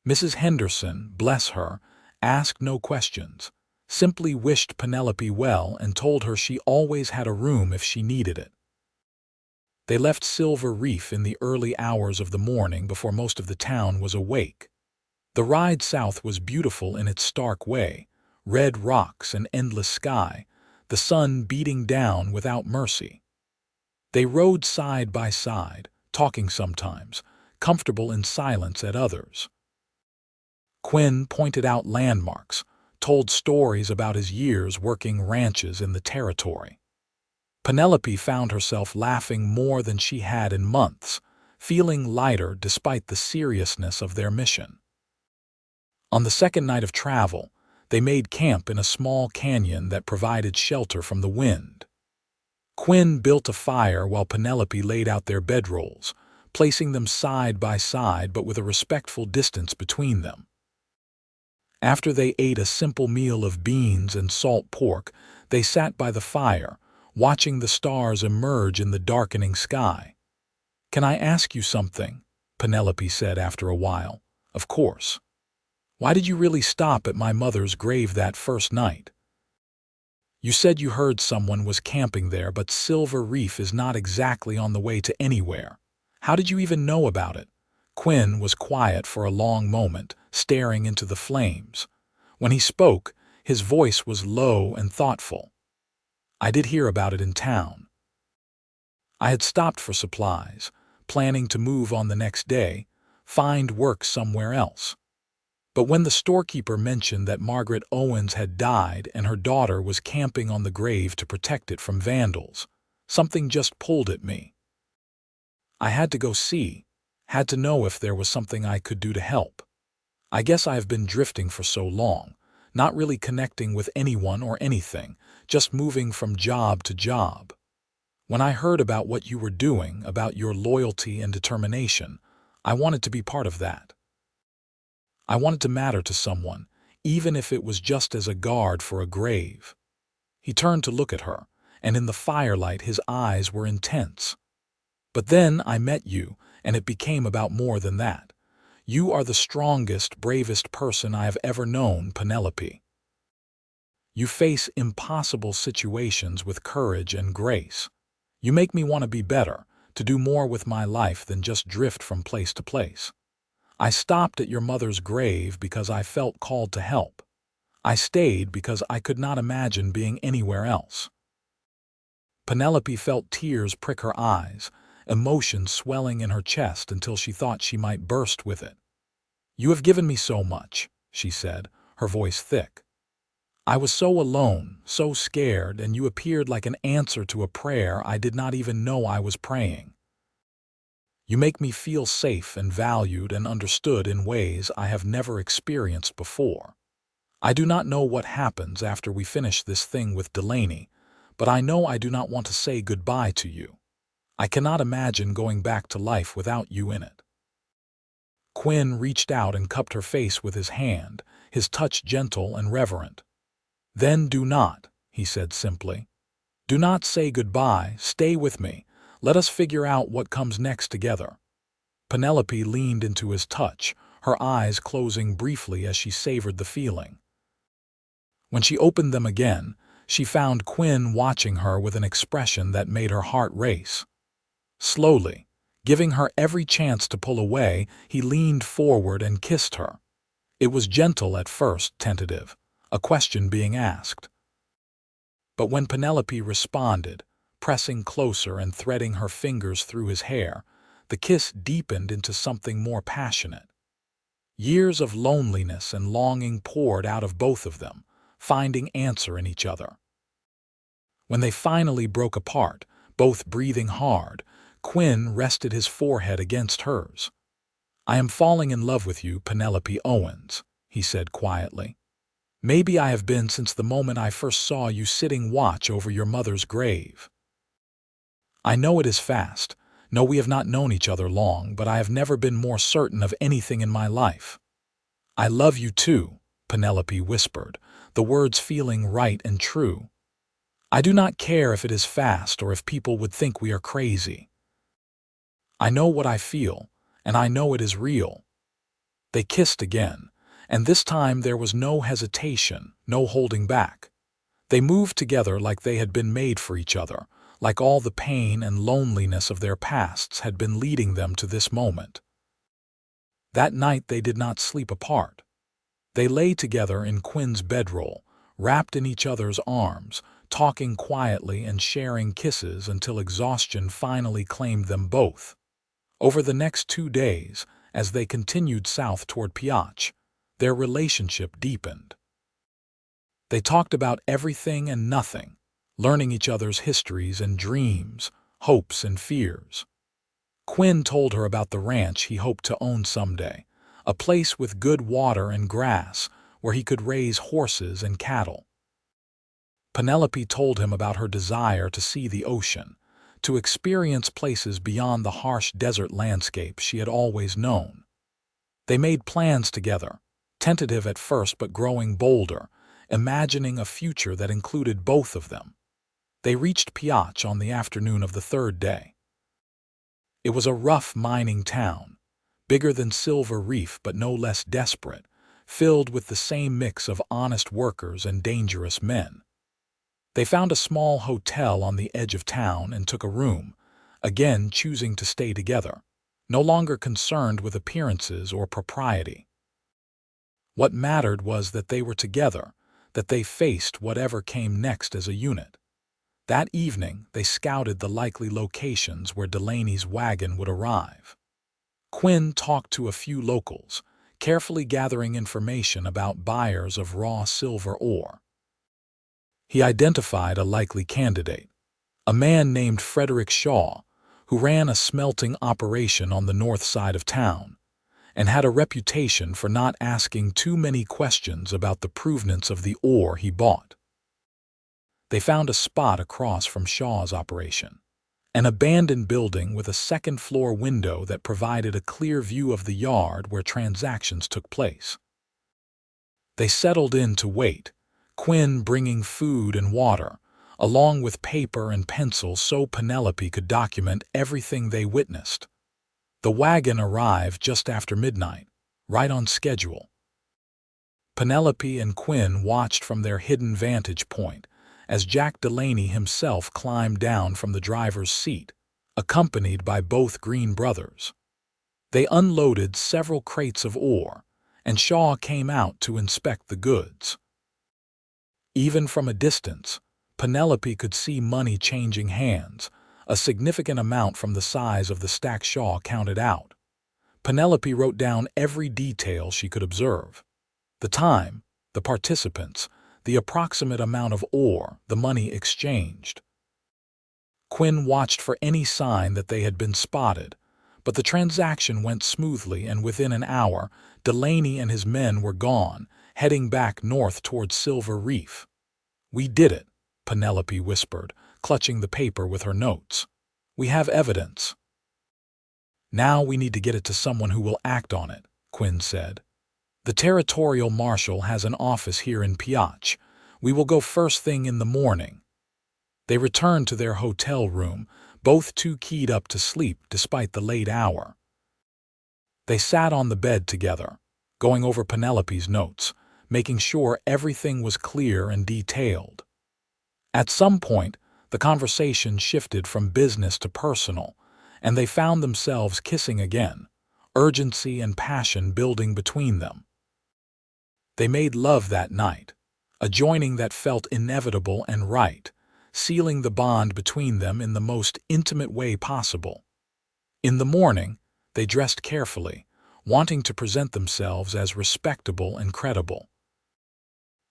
Mrs. Henderson, bless her, asked no questions, simply wished Penelope well and told her she always had a room if she needed it. They left Silver Reef in the early hours of the morning before most of the town was awake. The ride south was beautiful in its stark way, red rocks and endless sky, the sun beating down without mercy. They rode side by side, talking sometimes, comfortable in silence at others. Quinn pointed out landmarks, told stories about his years working ranches in the territory. Penelope found herself laughing more than she had in months, feeling lighter despite the seriousness of their mission. On the second night of travel, they made camp in a small canyon that provided shelter from the wind. Quinn built a fire while Penelope laid out their bedrolls, placing them side by side but with a respectful distance between them. After they ate a simple meal of beans and salt pork, they sat by the fire, watching the stars emerge in the darkening sky. "Can I ask you something?" Penelope said after a while. "Of course. Why did you really stop at my mother's grave that first night? You said you heard someone was camping there, but Silver Reef is not exactly on the way to anywhere. How did you even know about it?" Quinn was quiet for a long moment, staring into the flames. When he spoke, his voice was low and thoughtful. "I did hear about it in town. I had stopped for supplies, planning to move on the next day, find work somewhere else. But when the storekeeper mentioned that Margaret Owens had died and her daughter was camping on the grave to protect it from vandals, something just pulled at me. I had to go see, had to know if there was something I could do to help. I guess I have been drifting for so long, not really connecting with anyone or anything, just moving from job to job. When I heard about what you were doing, about your loyalty and determination, I wanted to be part of that. I wanted to matter to someone, even if it was just as a guard for a grave." He turned to look at her, and in the firelight his eyes were intense. "But then I met you, and it became about more than that. You are the strongest, bravest person I have ever known, Penelope. You face impossible situations with courage and grace. You make me want to be better, to do more with my life than just drift from place to place. I stopped at your mother's grave because I felt called to help. I stayed because I could not imagine being anywhere else." Penelope felt tears prick her eyes, emotion swelling in her chest until she thought she might burst with it. "You have given me so much," she said, her voice thick. "I was so alone, so scared, and you appeared like an answer to a prayer I did not even know I was praying. You make me feel safe and valued and understood in ways I have never experienced before. I do not know what happens after we finish this thing with Delaney, but I know I do not want to say goodbye to you. I cannot imagine going back to life without you in it." Quinn reached out and cupped her face with his hand, his touch gentle and reverent. "Then do not," he said simply. "Do not say goodbye, stay with me. Let us figure out what comes next together." Penelope leaned into his touch, her eyes closing briefly as she savored the feeling. When she opened them again, she found Quinn watching her with an expression that made her heart race. Slowly, giving her every chance to pull away, he leaned forward and kissed her. It was gentle at first, tentative, a question being asked. But when Penelope responded, pressing closer and threading her fingers through his hair, the kiss deepened into something more passionate. Years of loneliness and longing poured out of both of them, finding answer in each other. When they finally broke apart, both breathing hard, Quinn rested his forehead against hers. "I am falling in love with you, Penelope Owens," he said quietly. "Maybe I have been since the moment I first saw you sitting watch over your mother's grave. I know it is fast. No, we have not known each other long, but I have never been more certain of anything in my life." "I love you too," Penelope whispered, the words feeling right and true. "I do not care if it is fast or if people would think we are crazy. I know what I feel, and I know it is real." They kissed again, and this time there was no hesitation, no holding back. They moved together like they had been made for each other, like all the pain and loneliness of their pasts had been leading them to this moment. That night they did not sleep apart. They lay together in Quinn's bedroll, wrapped in each other's arms, talking quietly and sharing kisses until exhaustion finally claimed them both. Over the next 2 days, as they continued south toward Piach, their relationship deepened. They talked about everything and nothing, learning each other's histories and dreams, hopes and fears. Quinn told her about the ranch he hoped to own someday, a place with good water and grass where he could raise horses and cattle. Penelope told him about her desire to see the ocean, to experience places beyond the harsh desert landscape she had always known. They made plans together, tentative at first but growing bolder, imagining a future that included both of them. They reached Piach on the afternoon of the third day. It was a rough mining town, bigger than Silver Reef but no less desperate, filled with the same mix of honest workers and dangerous men. They found a small hotel on the edge of town and took a room, again choosing to stay together, no longer concerned with appearances or propriety. What mattered was that they were together, that they faced whatever came next as a unit. That evening, they scouted the likely locations where Delaney's wagon would arrive. Quinn talked to a few locals, carefully gathering information about buyers of raw silver ore. He identified a likely candidate, a man named Frederick Shaw, who ran a smelting operation on the north side of town, and had a reputation for not asking too many questions about the provenance of the ore he bought. They found a spot across from Shaw's operation, an abandoned building with a second-floor window that provided a clear view of the yard where transactions took place. They settled in to wait, Quinn bringing food and water, along with paper and pencil so Penelope could document everything they witnessed. The wagon arrived just after midnight, right on schedule. Penelope and Quinn watched from their hidden vantage point as Jack Delaney himself climbed down from the driver's seat, accompanied by both Green brothers. They unloaded several crates of ore, and Shaw came out to inspect the goods. Even from a distance, Penelope could see money changing hands, a significant amount from the size of the stack Shaw counted out. Penelope wrote down every detail she could observe: the time, the participants, the approximate amount of ore, the money exchanged. Quinn watched for any sign that they had been spotted, but the transaction went smoothly, and within an hour, Delaney and his men were gone, heading back north towards Silver Reef. "We did it," Penelope whispered, clutching the paper with her notes. "We have evidence." "Now we need to get it to someone who will act on it," Quinn said. "The territorial marshal has an office here in Piach. We will go first thing in the morning." They returned to their hotel room, both too keyed up to sleep despite the late hour. They sat on the bed together, going over Penelope's notes, making sure everything was clear and detailed. At some point, the conversation shifted from business to personal, and they found themselves kissing again, urgency and passion building between them. They made love that night, a joining that felt inevitable and right, sealing the bond between them in the most intimate way possible. In the morning, they dressed carefully, wanting to present themselves as respectable and credible.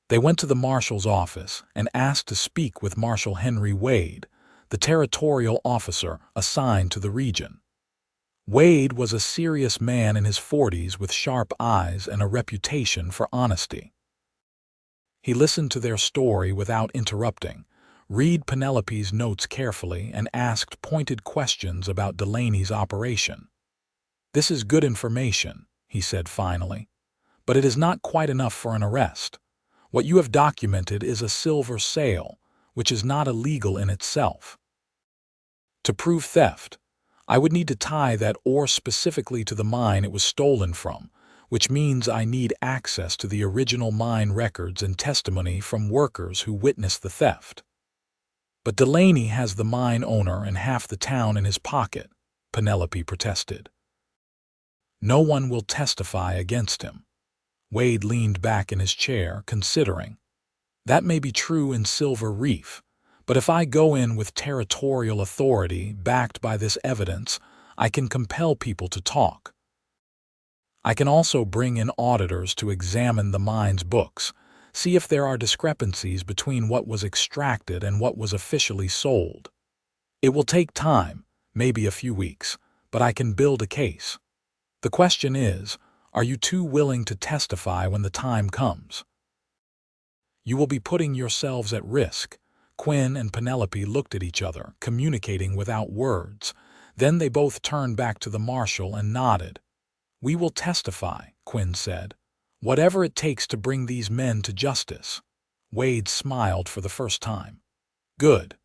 They went to the marshal's office and asked to speak with Marshal Henry Wade, the territorial officer assigned to the region. Wade was a serious man in his 40s with sharp eyes and a reputation for honesty. He listened to their story without interrupting, read Penelope's notes carefully, and asked pointed questions about Delaney's operation. "This is good information," he said finally, "but it is not quite enough for an arrest. What you have documented is a silver sale, which is not illegal in itself. To prove theft, I would need to tie that ore specifically to the mine it was stolen from, which means I need access to the original mine records and testimony from workers who witnessed the theft." "But Delaney has the mine owner and half the town in his pocket," Penelope protested. "No one will testify against him." Wade leaned back in his chair, considering. "That may be true in Silver Reef, but if I go in with territorial authority backed by this evidence, I can compel people to talk. I can also bring in auditors to examine the mine's books, see if there are discrepancies between what was extracted and what was officially sold. It will take time, maybe a few weeks, but I can build a case. The question is, are you too willing to testify when the time comes? You will be putting yourselves at risk. Quinn and Penelope looked at each other, communicating without words. Then they both turned back to the marshal and nodded. "We will testify," Quinn said. "Whatever it takes to bring these men to justice." Wade smiled for the first time. "Good.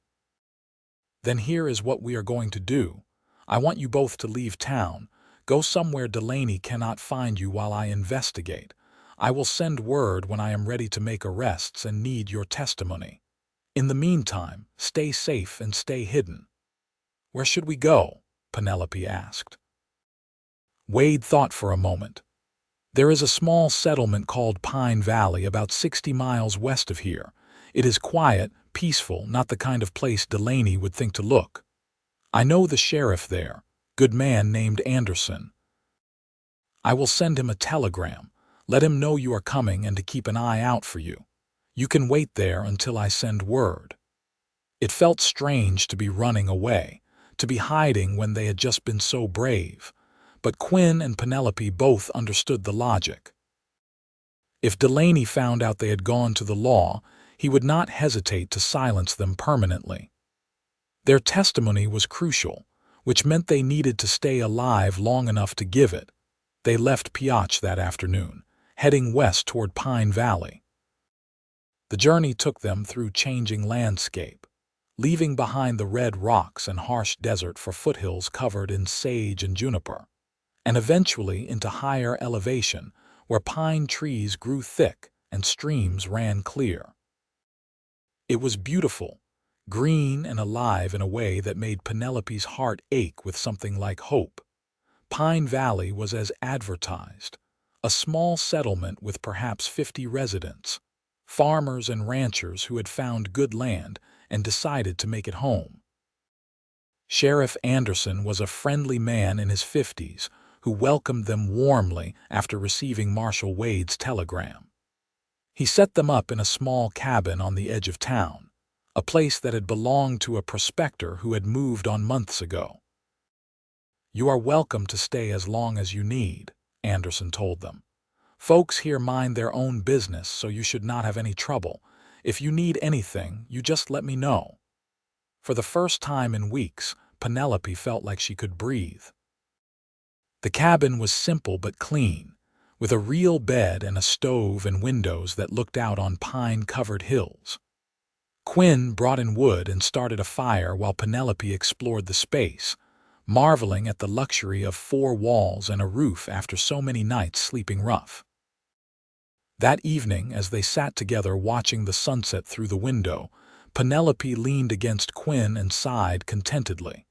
Then here is what we are going to do. I want you both to leave town. Go somewhere Delaney cannot find you while I investigate. I will send word when I am ready to make arrests and need your testimony. In the meantime, stay safe and stay hidden." "Where should we go?" Penelope asked. Wade thought for a moment. "There is a small settlement called Pine Valley about 60 miles west of here. It is quiet, peaceful, not the kind of place Delaney would think to look. I know the sheriff there, good man named Anderson. I will send him a telegram. Let him know you are coming and to keep an eye out for you. You can wait there until I send word." It felt strange to be running away, to be hiding when they had just been so brave. But Quinn and Penelope both understood the logic. If Delaney found out they had gone to the law, he would not hesitate to silence them permanently. Their testimony was crucial, which meant they needed to stay alive long enough to give it. They left Piotch that afternoon, heading west toward Pine Valley. The journey took them through changing landscape, leaving behind the red rocks and harsh desert for foothills covered in sage and juniper, and eventually into higher elevation where pine trees grew thick and streams ran clear. It was beautiful, green and alive in a way that made Penelope's heart ache with something like hope. Pine Valley was as advertised, a small settlement with perhaps 50 residents, farmers and ranchers who had found good land and decided to make it home. Sheriff Anderson was a friendly man in his 50s who welcomed them warmly after receiving Marshal Wade's telegram. He set them up in a small cabin on the edge of town, a place that had belonged to a prospector who had moved on months ago. "You are welcome to stay as long as you need," Anderson told them. "Folks here mind their own business, so you should not have any trouble. If you need anything, you just let me know." For the first time in weeks, Penelope felt like she could breathe. The cabin was simple but clean, with a real bed and a stove and windows that looked out on pine-covered hills. Quinn brought in wood and started a fire while Penelope explored the space, marveling at the luxury of 4 walls and a roof after so many nights sleeping rough. That evening, as they sat together watching the sunset through the window, Penelope leaned against Quinn and sighed contentedly.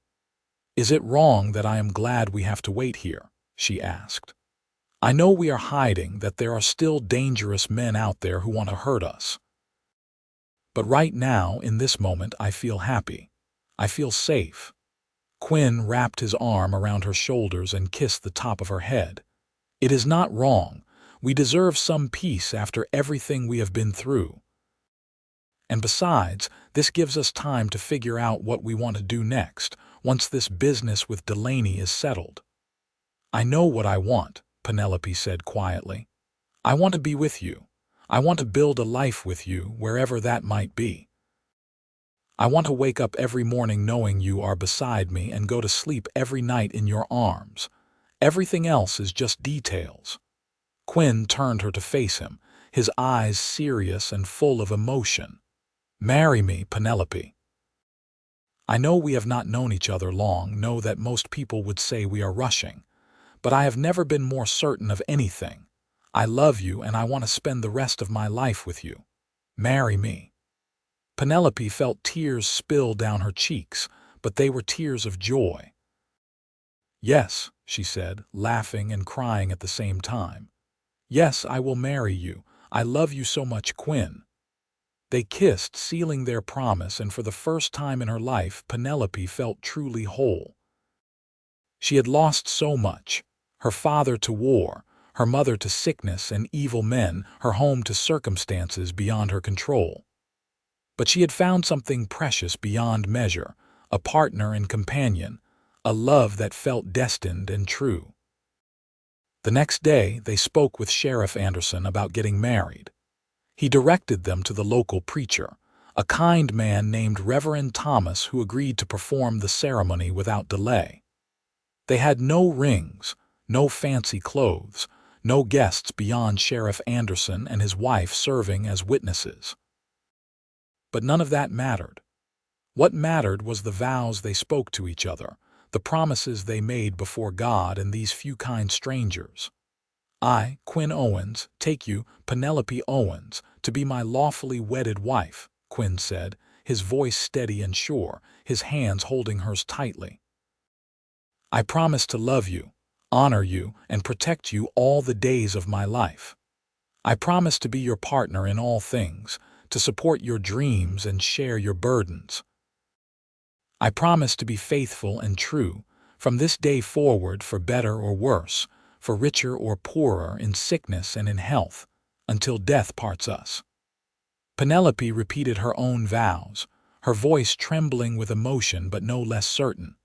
"Is it wrong that I am glad we have to wait here?" she asked. "I know we are hiding, that there are still dangerous men out there who want to hurt us. But right now, in this moment, I feel happy. I feel safe." Quinn wrapped his arm around her shoulders and kissed the top of her head. "It is not wrong. We deserve some peace after everything we have been through. And besides, this gives us time to figure out what we want to do next, once this business with Delaney is settled." "I know what I want," Penelope said quietly. "I want to be with you. I want to build a life with you, wherever that might be. I want to wake up every morning knowing you are beside me and go to sleep every night in your arms. Everything else is just details." Quinn turned her to face him, his eyes serious and full of emotion. "Marry me, Penelope. I know we have not known each other long, know that most people would say we are rushing, but I have never been more certain of anything. I love you and I want to spend the rest of my life with you. Marry me." Penelope felt tears spill down her cheeks, but they were tears of joy. "Yes," she said, laughing and crying at the same time. "Yes, I will marry you. I love you so much, Quinn." They kissed, sealing their promise, and for the first time in her life, Penelope felt truly whole. She had lost so much: her father to war, her mother to sickness and evil men, her home to circumstances beyond her control. But she had found something precious beyond measure, a partner and companion, a love that felt destined and true. The next day, they spoke with Sheriff Anderson about getting married. He directed them to the local preacher, a kind man named Reverend Thomas, who agreed to perform the ceremony without delay. They had no rings, no fancy clothes, no guests beyond Sheriff Anderson and his wife serving as witnesses. But none of that mattered. What mattered was the vows they spoke to each other, the promises they made before God and these few kind strangers. I, Quinn Owens, take you, Penelope Owens, to be my lawfully wedded wife, Quinn said, his voice steady and sure, his hands holding hers tightly. I promise to love you, honor you, and protect you all the days of my life. I promise to be your partner in all things, to support your dreams and share your burdens. I promise to be faithful and true, from this day forward, for better or worse, for richer or poorer, in sickness and in health, until death parts us. Penelope repeated her own vows, her voice trembling with emotion but no less certain.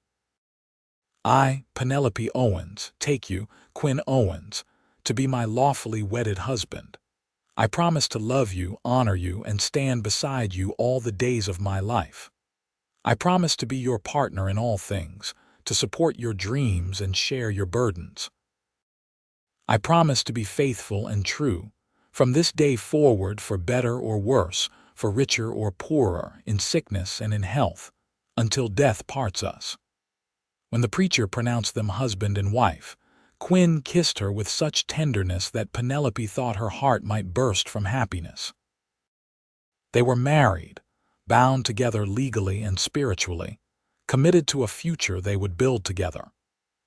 I, Penelope Owens, take you, Quinn Owens, to be my lawfully wedded husband. I promise to love you, honor you, and stand beside you all the days of my life. I promise to be your partner in all things, to support your dreams and share your burdens. I promise to be faithful and true, from this day forward, for better or worse, for richer or poorer, in sickness and in health, until death parts us. When the preacher pronounced them husband and wife, Quinn kissed her with such tenderness that Penelope thought her heart might burst from happiness. They were married, bound together legally and spiritually, committed to a future they would build together.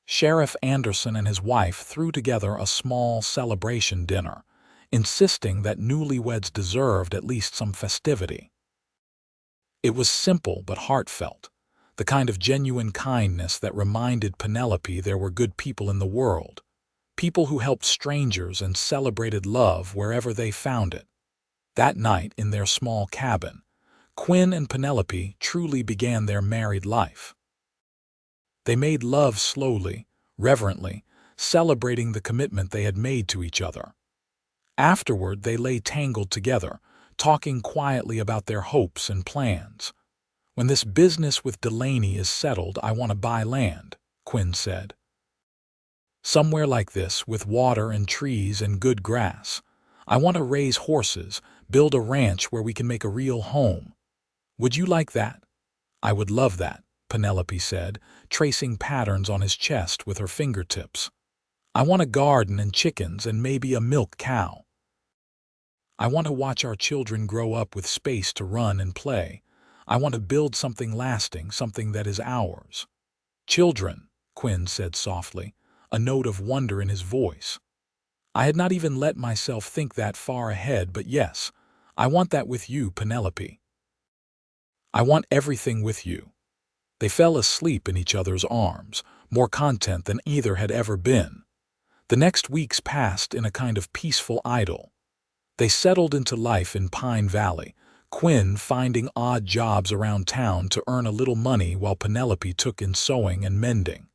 Sheriff Anderson and his wife threw together a small celebration dinner, insisting that newlyweds deserved at least some festivity. It was simple but heartfelt, the kind of genuine kindness that reminded Penelope there were good people in the world, people who helped strangers and celebrated love wherever they found it. That night in their small cabin, Quinn and Penelope truly began their married life. They made love slowly, reverently, celebrating the commitment they had made to each other. Afterward, they lay tangled together, talking quietly about their hopes and plans. When this business with Delaney is settled, I want to buy land, Quinn said. Somewhere like this, with water and trees and good grass. I want to raise horses, build a ranch where we can make a real home. Would you like that? I would love that, Penelope said, tracing patterns on his chest with her fingertips. I want a garden and chickens and maybe a milk cow. I want to watch our children grow up with space to run and play. I want to build something lasting, something that is ours. Children, Quinn said softly, a note of wonder in his voice. I had not even let myself think that far ahead, but yes, I want that with you, Penelope. I want everything with you. They fell asleep in each other's arms, more content than either had ever been. The next weeks passed in a kind of peaceful idyll. They settled into life in Pine Valley, Quinn finding odd jobs around town to earn a little money while Penelope took in sewing and mending.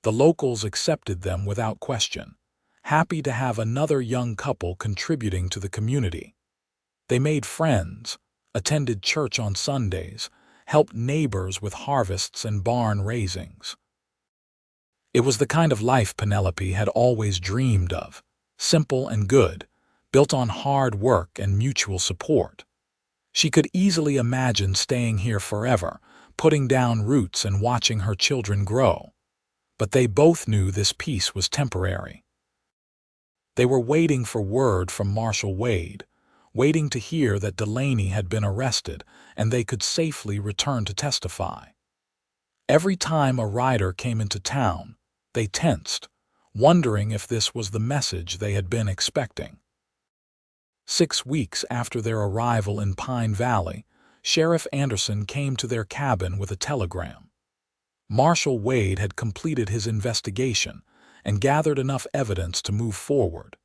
The locals accepted them without question, happy to have another young couple contributing to the community. They made friends, attended church on Sundays, helped neighbors with harvests and barn raisings. It was the kind of life Penelope had always dreamed of, simple and good, built on hard work and mutual support. She could easily imagine staying here forever, putting down roots and watching her children grow. But they both knew this peace was temporary. They were waiting for word from Marshal Wade, waiting to hear that Delaney had been arrested and they could safely return to testify. Every time a rider came into town, they tensed, wondering if this was the message they had been expecting. 6 weeks after their arrival in Pine Valley, Sheriff Anderson came to their cabin with a telegram. Marshal Wade had completed his investigation and gathered enough evidence to move forward.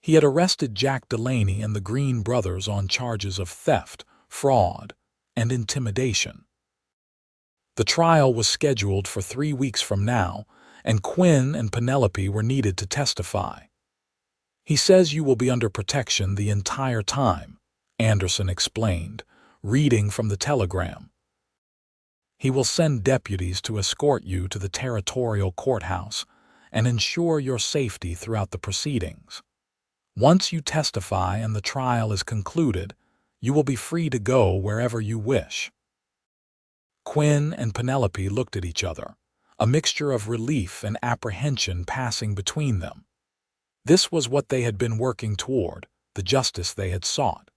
He had arrested Jack Delaney and the Green brothers on charges of theft, fraud, and intimidation. The trial was scheduled for 3 weeks from now, and Quinn and Penelope were needed to testify. "He says you will be under protection the entire time," Anderson explained, reading from the telegram. "He will send deputies to escort you to the territorial courthouse and ensure your safety throughout the proceedings. Once you testify and the trial is concluded, you will be free to go wherever you wish." Quinn and Penelope looked at each other, a mixture of relief and apprehension passing between them. This was what they had been working toward, the justice they had sought.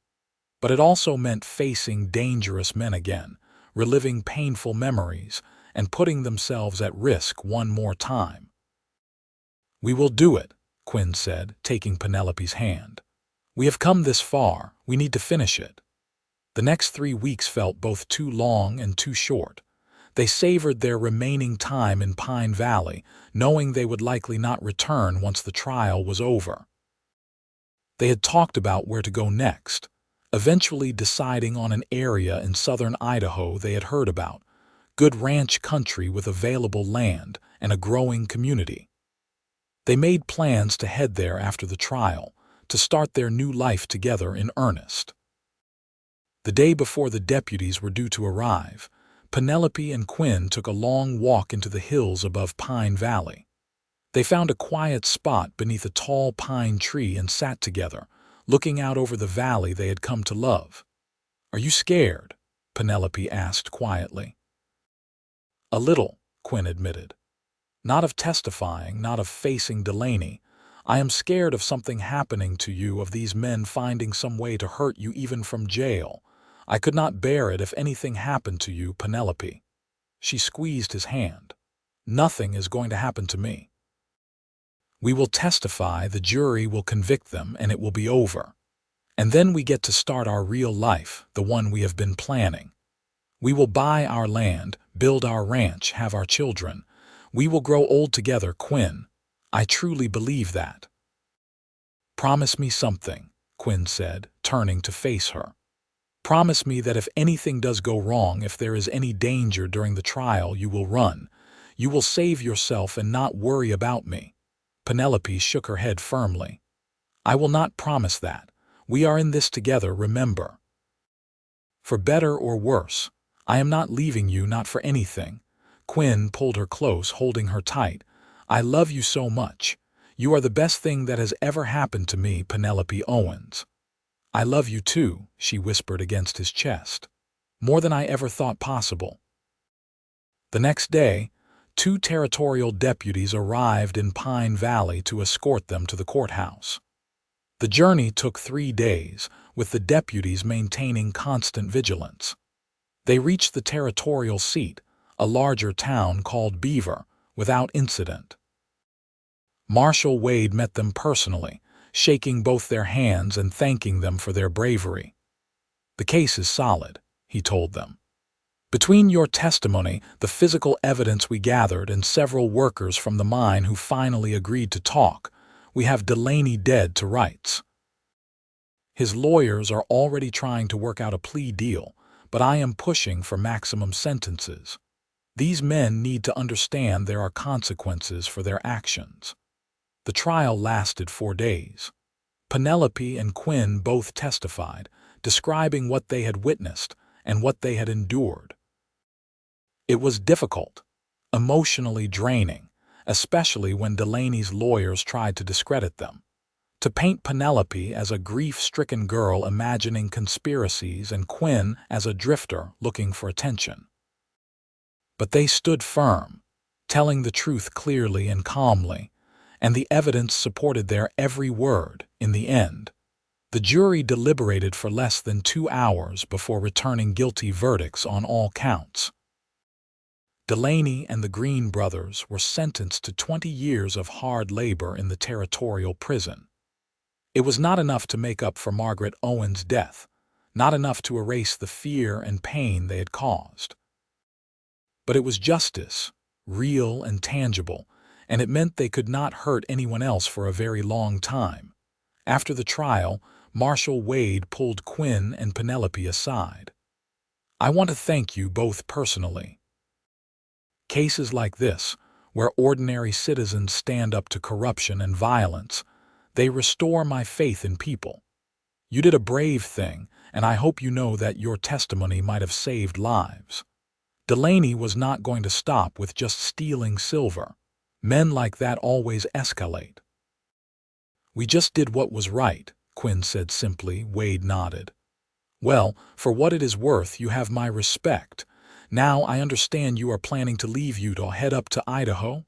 But it also meant facing dangerous men again, reliving painful memories, and putting themselves at risk one more time. "We will do it," Quinn said, taking Penelope's hand. "We have come this far, we need to finish it." The next 3 weeks felt both too long and too short. They savored their remaining time in Pine Valley, knowing they would likely not return once the trial was over. They had talked about where to go next, eventually deciding on an area in southern Idaho they had heard about, good ranch country with available land and a growing community. They made plans to head there after the trial, to start their new life together in earnest. The day before the deputies were due to arrive, Penelope and Quinn took a long walk into the hills above Pine Valley. They found a quiet spot beneath a tall pine tree and sat together, looking out over the valley they had come to love. "Are you scared?" Penelope asked quietly. "A little," Quinn admitted. "Not of testifying, not of facing Delaney. I am scared of something happening to you, of these men finding some way to hurt you even from jail. I could not bear it if anything happened to you, Penelope." She squeezed his hand. "Nothing is going to happen to me. We will testify, the jury will convict them, and it will be over. And then we get to start our real life, the one we have been planning. We will buy our land, build our ranch, have our children. We will grow old together, Quinn. I truly believe that." "Promise me something," Quinn said, turning to face her. "Promise me that if anything does go wrong, if there is any danger during the trial, you will run. You will save yourself and not worry about me." Penelope shook her head firmly. "I will not promise that. We are in this together, remember. For better or worse, I am not leaving you, not for anything." Quinn pulled her close, holding her tight. "I love you so much. You are the best thing that has ever happened to me, Penelope Owens." "I love you too," she whispered against his chest. "More than I ever thought possible." The next day, 2 territorial deputies arrived in Pine Valley to escort them to the courthouse. The journey took 3 days, with the deputies maintaining constant vigilance. They reached the territorial seat, a larger town called Beaver, without incident. Marshal Wade met them personally, shaking both their hands and thanking them for their bravery. "The case is solid," he told them. "Between your testimony, the physical evidence we gathered, and several workers from the mine who finally agreed to talk, we have Delaney dead to rights. His lawyers are already trying to work out a plea deal, but I am pushing for maximum sentences. These men need to understand there are consequences for their actions." The trial lasted 4 days. Penelope and Quinn both testified, describing what they had witnessed and what they had endured. It was difficult, emotionally draining, especially when Delaney's lawyers tried to discredit them, to paint Penelope as a grief-stricken girl imagining conspiracies and Quinn as a drifter looking for attention. But they stood firm, telling the truth clearly and calmly, and the evidence supported their every word. In the end, the jury deliberated for less than 2 hours before returning guilty verdicts on all counts. Delaney and the Green brothers were sentenced to 20 years of hard labor in the territorial prison. It was not enough to make up for Margaret Owens' death, not enough to erase the fear and pain they had caused. But it was justice, real and tangible, and it meant they could not hurt anyone else for a very long time. After the trial, Marshal Wade pulled Quinn and Penelope aside. "I want to thank you both personally. Cases like this, where ordinary citizens stand up to corruption and violence, they restore my faith in people. You did a brave thing, and I hope you know that your testimony might have saved lives. Delaney was not going to stop with just stealing silver. Men like that always escalate. We just did what was right, Quinn said simply. Wade nodded. Well, for what it is worth, you have my respect. Now I understand you are planning to leave Utah, head up to Idaho?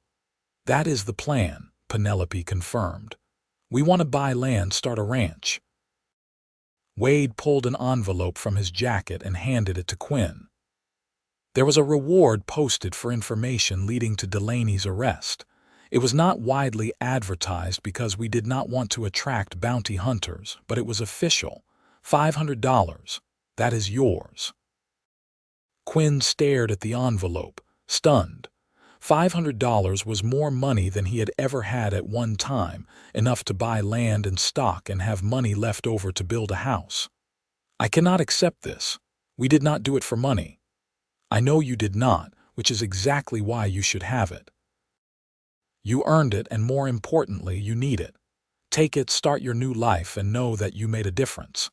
That is the plan, Penelope confirmed. We want to buy land, start a ranch. Wade pulled an envelope from his jacket and handed it to Quinn. There was a reward posted for information leading to Delaney's arrest. It was not widely advertised because we did not want to attract bounty hunters, but it was official. $500. That is yours. Quinn stared at the envelope, stunned. $500 was more money than he had ever had at one time, enough to buy land and stock and have money left over to build a house. I cannot accept this. We did not do it for money. I know you did not, which is exactly why you should have it. You earned it, and more importantly, you need it. Take it, start your new life, and know that you made a difference.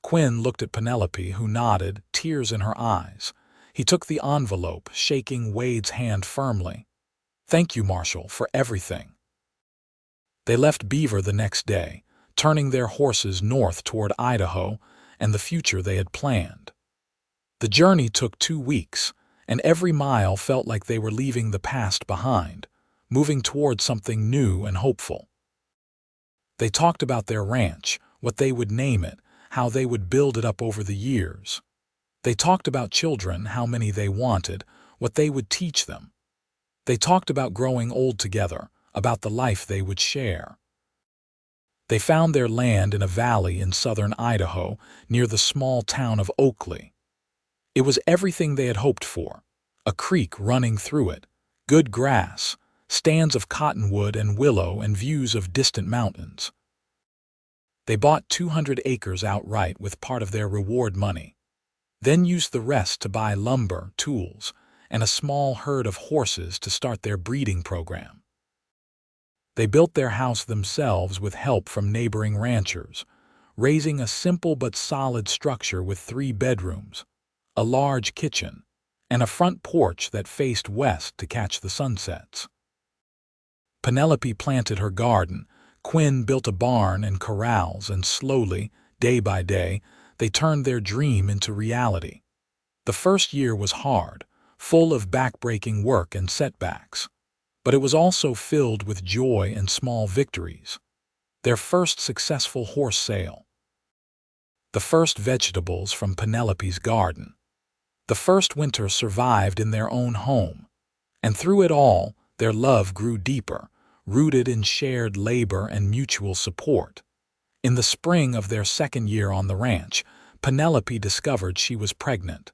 Quinn looked at Penelope, who nodded, tears in her eyes. He took the envelope, shaking Wade's hand firmly. Thank you, Marshal, for everything. They left Beaver the next day, turning their horses north toward Idaho and the future they had planned. The journey took 2 weeks, and every mile felt like they were leaving the past behind, moving toward something new and hopeful. They talked about their ranch, what they would name it, how they would build it up over the years. They talked about children, how many they wanted, what they would teach them. They talked about growing old together, about the life they would share. They found their land in a valley in southern Idaho, near the small town of Oakley. It was everything they had hoped for. A creek running through it, good grass, stands of cottonwood and willow, and views of distant mountains. They bought 200 acres outright with part of their reward money, then used the rest to buy lumber, tools, and a small herd of horses to start their breeding program. They built their house themselves with help from neighboring ranchers, raising a simple but solid structure with 3 bedrooms, a large kitchen, and a front porch that faced west to catch the sunsets. Penelope planted her garden, Quinn built a barn and corrals, and slowly, day by day, they turned their dream into reality. The first year was hard, full of back-breaking work and setbacks, but it was also filled with joy and small victories. Their first successful horse sale, the first vegetables from Penelope's garden, the first winter survived in their own home, and through it all, their love grew deeper, rooted in shared labor and mutual support. In the spring of their second year on the ranch, Penelope discovered she was pregnant.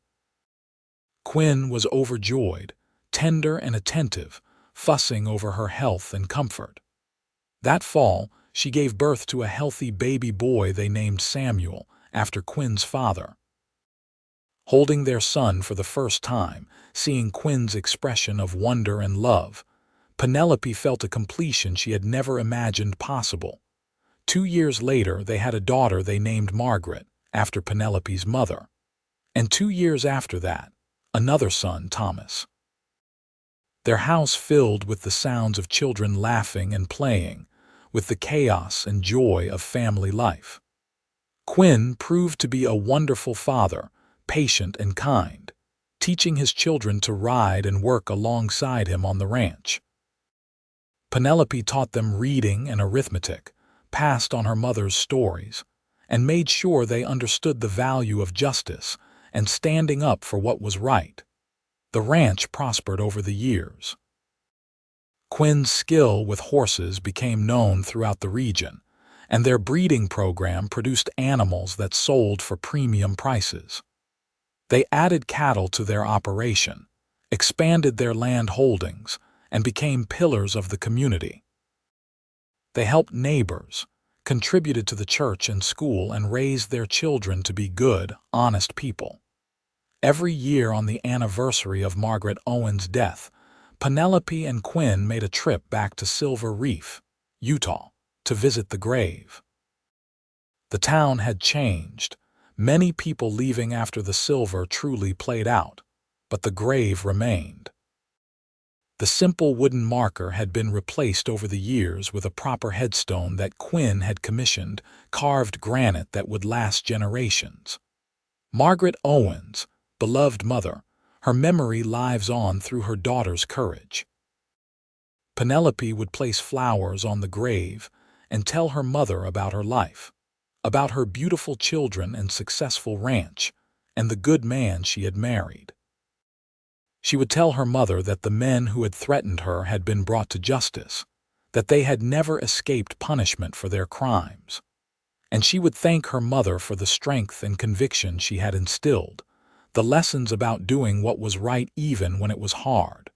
Quinn was overjoyed, tender and attentive, fussing over her health and comfort. That fall, she gave birth to a healthy baby boy they named Samuel, after Quinn's father. Holding their son for the first time, seeing Quinn's expression of wonder and love, Penelope felt a completion she had never imagined possible. 2 years later, they had a daughter they named Margaret, after Penelope's mother. And 2 years after that, another son, Thomas. Their house filled with the sounds of children laughing and playing, with the chaos and joy of family life. Quinn proved to be a wonderful father, patient and kind, teaching his children to ride and work alongside him on the ranch. Penelope taught them reading and arithmetic, passed on her mother's stories, and made sure they understood the value of justice and standing up for what was right. The ranch prospered over the years. Quinn's skill with horses became known throughout the region, and their breeding program produced animals that sold for premium prices. They added cattle to their operation, expanded their land holdings, and became pillars of the community. They helped neighbors, contributed to the church and school, and raised their children to be good, honest people. Every year on the anniversary of Margaret Owens' death, Penelope and Quinn made a trip back to Silver Reef, Utah, to visit the grave. The town had changed, many people leaving after the silver truly played out, but the grave remained. The simple wooden marker had been replaced over the years with a proper headstone that Quinn had commissioned, carved granite that would last generations. Margaret Owens, beloved mother, her memory lives on through her daughter's courage. Penelope would place flowers on the grave and tell her mother about her life, about her beautiful children and successful ranch, and the good man she had married. She would tell her mother that the men who had threatened her had been brought to justice, that they had never escaped punishment for their crimes. And she would thank her mother for the strength and conviction she had instilled, the lessons about doing what was right even when it was hard.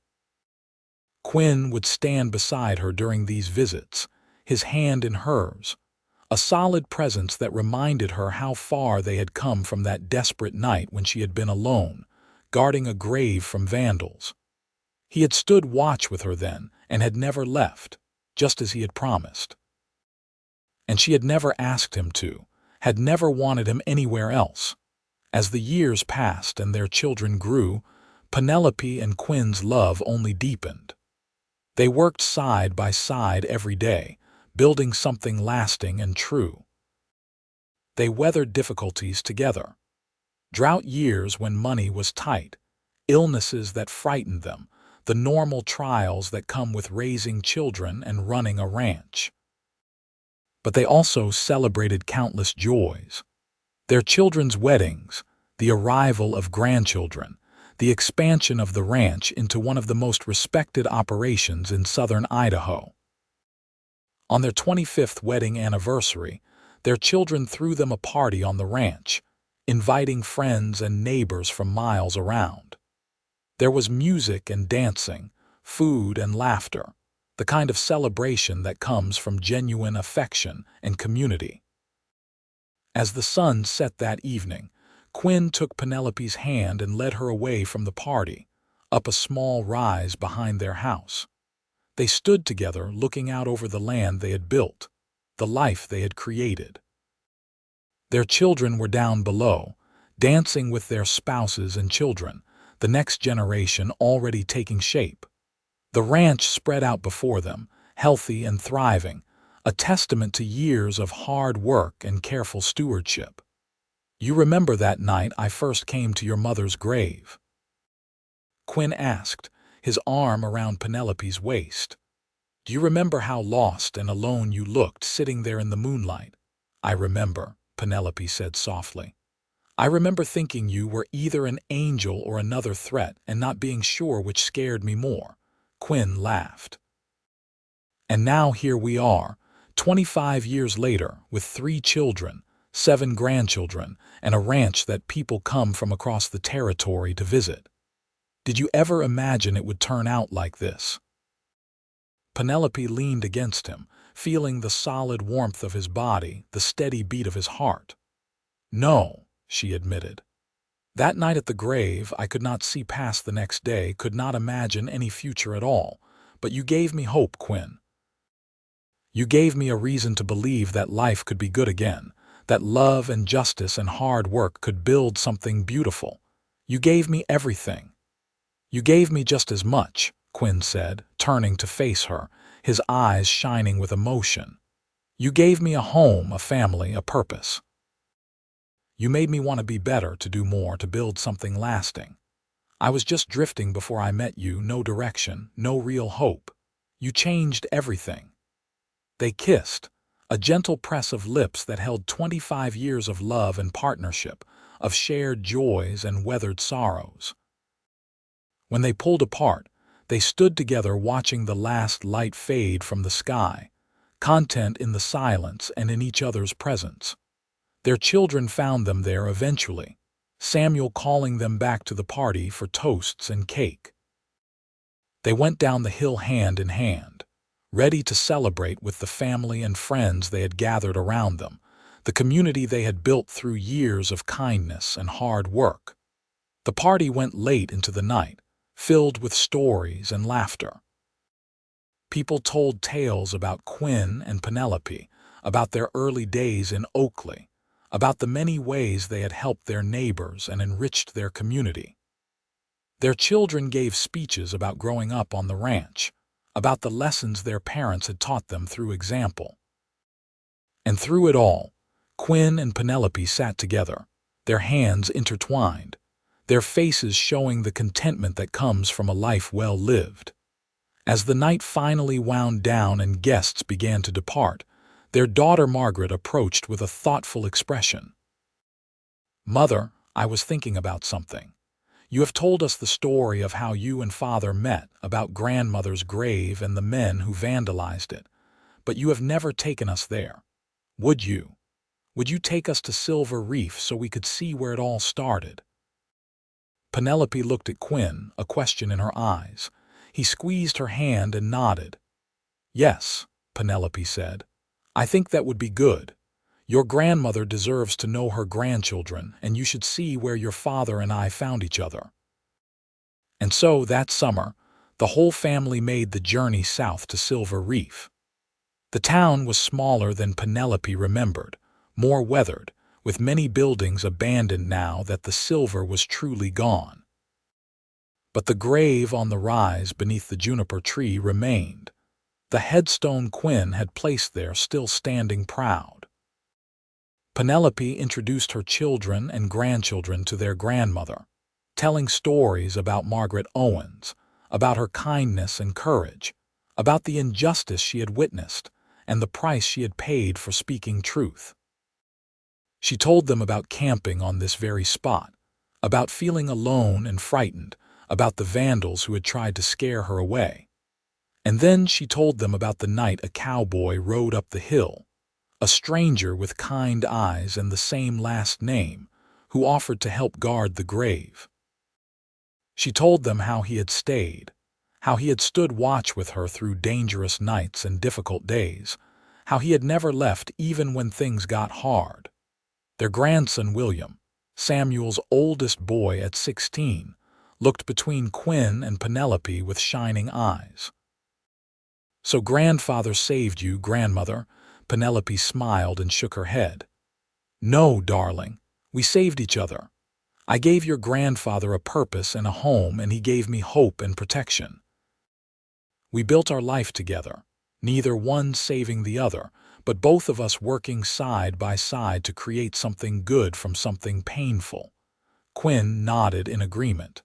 Quinn would stand beside her during these visits, his hand in hers, a solid presence that reminded her how far they had come from that desperate night when she had been alone, guarding a grave from vandals. He had stood watch with her then and had never left, just as he had promised. And she had never asked him to, had never wanted him anywhere else. As the years passed and their children grew, Penelope and Quinn's love only deepened. They worked side by side every day, building something lasting and true. They weathered difficulties together. Drought years when money was tight, illnesses that frightened them, the normal trials that come with raising children and running a ranch. But they also celebrated countless joys. Their children's weddings, the arrival of grandchildren, the expansion of the ranch into one of the most respected operations in southern Idaho. On their 25th wedding anniversary, their children threw them a party on the ranch, inviting friends and neighbors from miles around. There was music and dancing, food and laughter, the kind of celebration that comes from genuine affection and community. As the sun set that evening, Quinn took Penelope's hand and led her away from the party, up a small rise behind their house. They stood together looking out over the land they had built, the life they had created. Their children were down below, dancing with their spouses and children, the next generation already taking shape. The ranch spread out before them, healthy and thriving, a testament to years of hard work and careful stewardship. "You remember that night I first came to your mother's grave?" Quinn asked, his arm around Penelope's waist. "Do you remember how lost and alone you looked sitting there in the moonlight?" "I remember," Penelope said softly. "I remember thinking you were either an angel or another threat and not being sure which scared me more." Quinn laughed. "And now here we are, 25 years later, with 3 children, 7 grandchildren, and a ranch that people come from across the territory to visit. Did you ever imagine it would turn out like this?" Penelope leaned against him, feeling the solid warmth of his body, the steady beat of his heart. "No," she admitted. "That night at the grave, I could not see past the next day, could not imagine any future at all. But you gave me hope, Quinn. You gave me a reason to believe that life could be good again, that love and justice and hard work could build something beautiful. You gave me everything." "You gave me just as much," Quinn said, turning to face her, his eyes shining with emotion. "You gave me a home, a family, a purpose. You made me want to be better, to do more, to build something lasting. I was just drifting before I met you, no direction, no real hope. You changed everything." They kissed, a gentle press of lips that held 25 years of love and partnership, of shared joys and weathered sorrows. When they pulled apart, they stood together watching the last light fade from the sky, content in the silence and in each other's presence. Their children found them there eventually, Samuel calling them back to the party for toasts and cake. They went down the hill hand in hand, ready to celebrate with the family and friends they had gathered around them, the community they had built through years of kindness and hard work. The party went late into the night, filled with stories and laughter. People told tales about Quinn and Penelope, about their early days in Oakley, about the many ways they had helped their neighbors and enriched their community. Their children gave speeches about growing up on the ranch, about the lessons their parents had taught them through example. And through it all, Quinn and Penelope sat together, their hands intertwined, their faces showing the contentment that comes from a life well lived. As the night finally wound down and guests began to depart, their daughter Margaret approached with a thoughtful expression. "Mother, I was thinking about something. You have told us the story of how you and Father met, about grandmother's grave and the men who vandalized it, but you have never taken us there. Would you? Would you take us to Silver Reef so we could see where it all started?" Penelope looked at Quinn, a question in her eyes. He squeezed her hand and nodded. "Yes," Penelope said. "I think that would be good. Your grandmother deserves to know her grandchildren, and you should see where your father and I found each other." And so, that summer, the whole family made the journey south to Silver Reef. The town was smaller than Penelope remembered, more weathered, with many buildings abandoned now that the silver was truly gone. But the grave on the rise beneath the juniper tree remained, the headstone Quinn had placed there still standing proud. Penelope introduced her children and grandchildren to their grandmother, telling stories about Margaret Owens, about her kindness and courage, about the injustice she had witnessed, and the price she had paid for speaking truth. She told them about camping on this very spot, about feeling alone and frightened, about the Vandals who had tried to scare her away. And then she told them about the night a cowboy rode up the hill, a stranger with kind eyes and the same last name, who offered to help guard the grave. She told them how he had stayed, how he had stood watch with her through dangerous nights and difficult days, how he had never left even when things got hard. Their grandson William, Samuel's oldest boy at 16, looked between Quinn and Penelope with shining eyes. "So grandfather saved you, grandmother?" Penelope smiled and shook her head. "No, darling, we saved each other. I gave your grandfather a purpose and a home, and he gave me hope and protection. We built our life together, neither one saving the other, but both of us working side by side to create something good from something painful." Quinn nodded in agreement.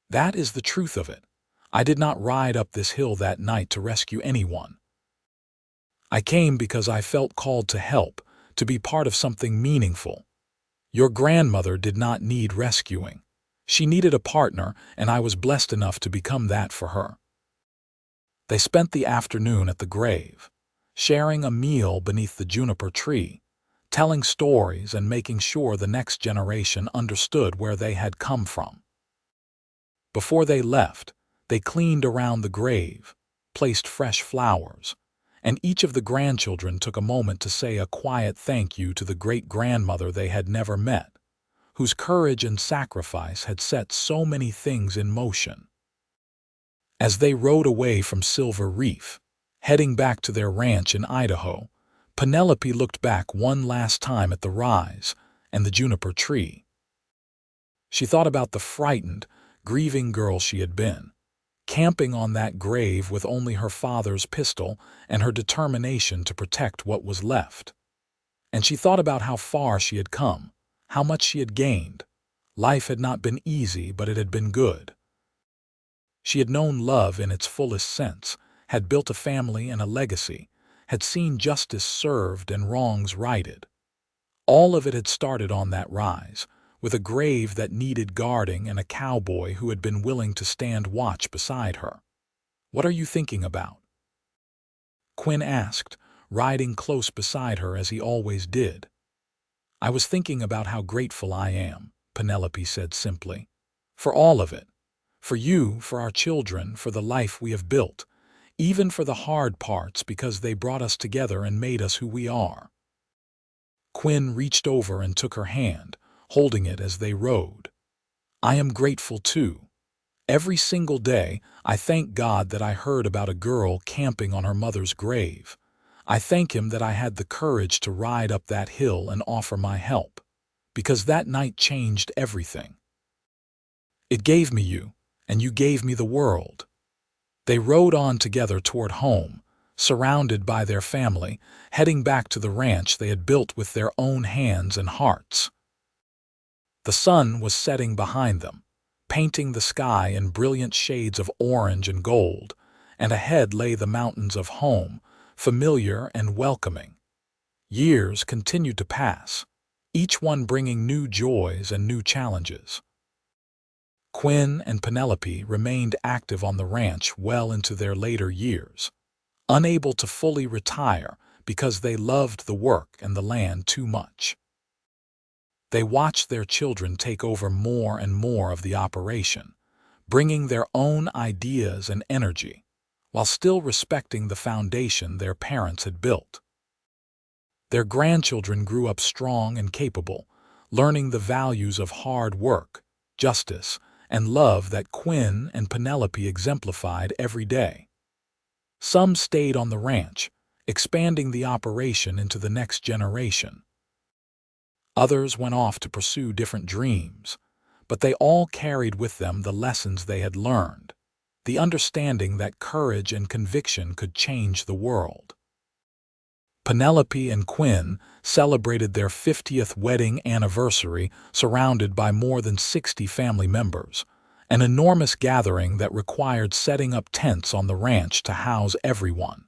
"That is the truth of it. I did not ride up this hill that night to rescue anyone. I came because I felt called to help, to be part of something meaningful. Your grandmother did not need rescuing. She needed a partner, and I was blessed enough to become that for her." They spent the afternoon at the grave, sharing a meal beneath the juniper tree, telling stories and making sure the next generation understood where they had come from. Before they left, they cleaned around the grave, placed fresh flowers, and each of the grandchildren took a moment to say a quiet thank you to the great-grandmother they had never met, whose courage and sacrifice had set so many things in motion. As they rode away from Silver Reef, heading back to their ranch in Idaho, Penelope looked back one last time at the rise and the juniper tree. She thought about the frightened, grieving girl she had been, camping on that grave with only her father's pistol and her determination to protect what was left. And she thought about how far she had come, how much she had gained. Life had not been easy, but it had been good. She had known love in its fullest sense, had built a family and a legacy, had seen justice served and wrongs righted. All of it had started on that rise, with a grave that needed guarding and a cowboy who had been willing to stand watch beside her. "What are you thinking about?" Quinn asked, riding close beside her as he always did. "I was thinking about how grateful I am," Penelope said simply. "For all of it. For you, for our children, for the life we have built, even for the hard parts because they brought us together and made us who we are." Quinn reached over and took her hand, holding it as they rode. "I am grateful too. Every single day, I thank God that I heard about a girl camping on her mother's grave. I thank Him that I had the courage to ride up that hill and offer my help, because that night changed everything. It gave me you, and you gave me the world." They rode on together toward home, surrounded by their family, heading back to the ranch they had built with their own hands and hearts. The sun was setting behind them, painting the sky in brilliant shades of orange and gold, and ahead lay the mountains of home, familiar and welcoming. Years continued to pass, each one bringing new joys and new challenges. Quinn and Penelope remained active on the ranch well into their later years, unable to fully retire because they loved the work and the land too much. They watched their children take over more and more of the operation, bringing their own ideas and energy, while still respecting the foundation their parents had built. Their grandchildren grew up strong and capable, learning the values of hard work, justice, and love that Quinn and Penelope exemplified every day. Some stayed on the ranch, expanding the operation into the next generation. Others went off to pursue different dreams, but they all carried with them the lessons they had learned, the understanding that courage and conviction could change the world. Penelope and Quinn celebrated their 50th wedding anniversary surrounded by more than 60 family members, an enormous gathering that required setting up tents on the ranch to house everyone.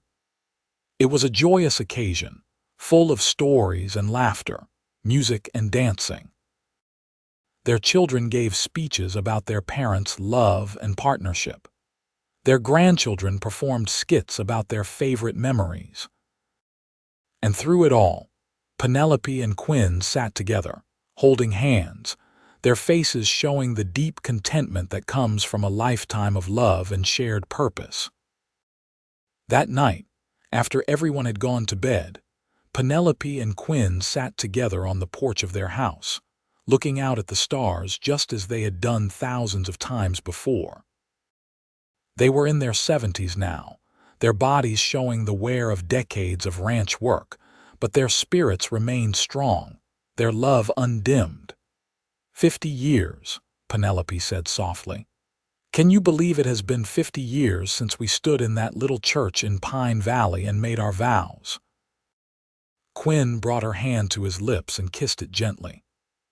It was a joyous occasion, full of stories and laughter, music and dancing. Their children gave speeches about their parents' love and partnership. Their grandchildren performed skits about their favorite memories. And through it all, Penelope and Quinn sat together, holding hands, their faces showing the deep contentment that comes from a lifetime of love and shared purpose. That night, after everyone had gone to bed, Penelope and Quinn sat together on the porch of their house, looking out at the stars just as they had done thousands of times before. They were in their 70s now, their bodies showing the wear of decades of ranch work, but their spirits remained strong, their love undimmed. 50 years, Penelope said softly. Can you believe it has been 50 years since we stood in that little church in Pine Valley and made our vows? Quinn brought her hand to his lips and kissed it gently.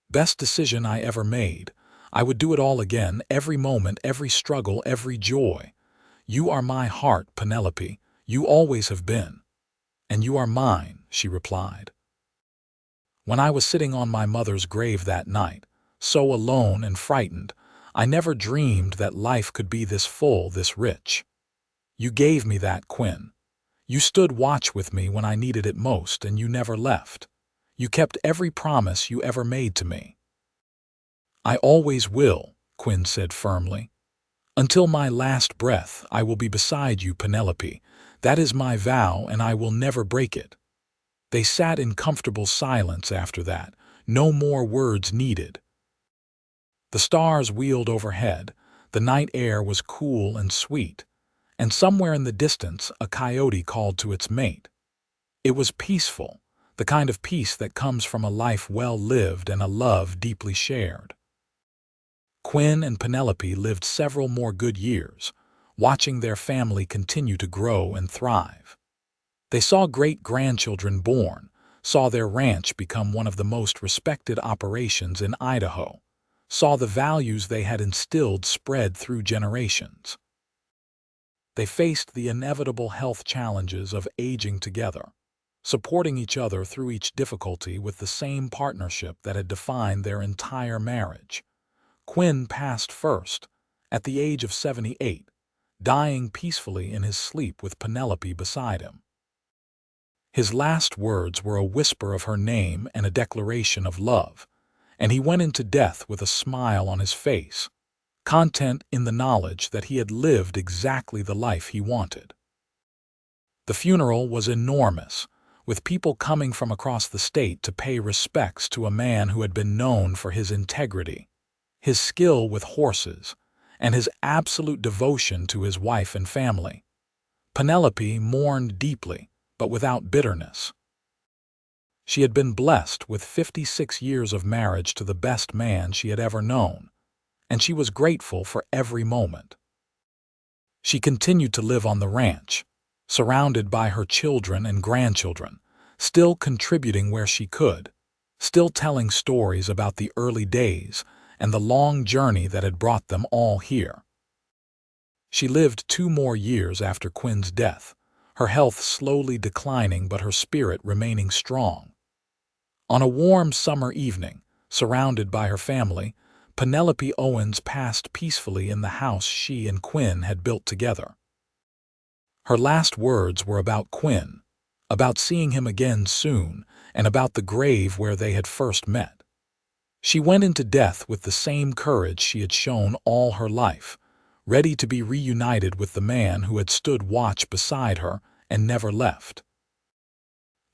Best decision I ever made. I would do it all again, every moment, every struggle, every joy. You are my heart, Penelope. You always have been. And you are mine, she replied. When I was sitting on my mother's grave that night, so alone and frightened, I never dreamed that life could be this full, this rich. You gave me that, Quinn. You stood watch with me when I needed it most, and you never left. You kept every promise you ever made to me. I always will, Quinn said firmly. Until my last breath, I will be beside you, Penelope. That is my vow, and I will never break it. They sat in comfortable silence after that, no more words needed. The stars wheeled overhead, the night air was cool and sweet, and somewhere in the distance a coyote called to its mate. It was peaceful, the kind of peace that comes from a life well lived and a love deeply shared. Quinn and Penelope lived several more good years, watching their family continue to grow and thrive. They saw great-grandchildren born, saw their ranch become one of the most respected operations in Idaho, saw the values they had instilled spread through generations. They faced the inevitable health challenges of aging together, supporting each other through each difficulty with the same partnership that had defined their entire marriage. Quinn passed first, at the age of 78, dying peacefully in his sleep with Penelope beside him. His last words were a whisper of her name and a declaration of love, and he went into death with a smile on his face, content in the knowledge that he had lived exactly the life he wanted. The funeral was enormous, with people coming from across the state to pay respects to a man who had been known for his integrity, his skill with horses, and his absolute devotion to his wife and family. Penelope mourned deeply, but without bitterness. She had been blessed with 56 years of marriage to the best man she had ever known, and she was grateful for every moment. She continued to live on the ranch, surrounded by her children and grandchildren, still contributing where she could, still telling stories about the early days and the long journey that had brought them all here. She lived 2 more years after Quinn's death, her health slowly declining but her spirit remaining strong. On a warm summer evening, surrounded by her family, Penelope Owens passed peacefully in the house she and Quinn had built together. Her last words were about Quinn, about seeing him again soon, and about the grave where they had first met. She went into death with the same courage she had shown all her life, ready to be reunited with the man who had stood watch beside her and never left.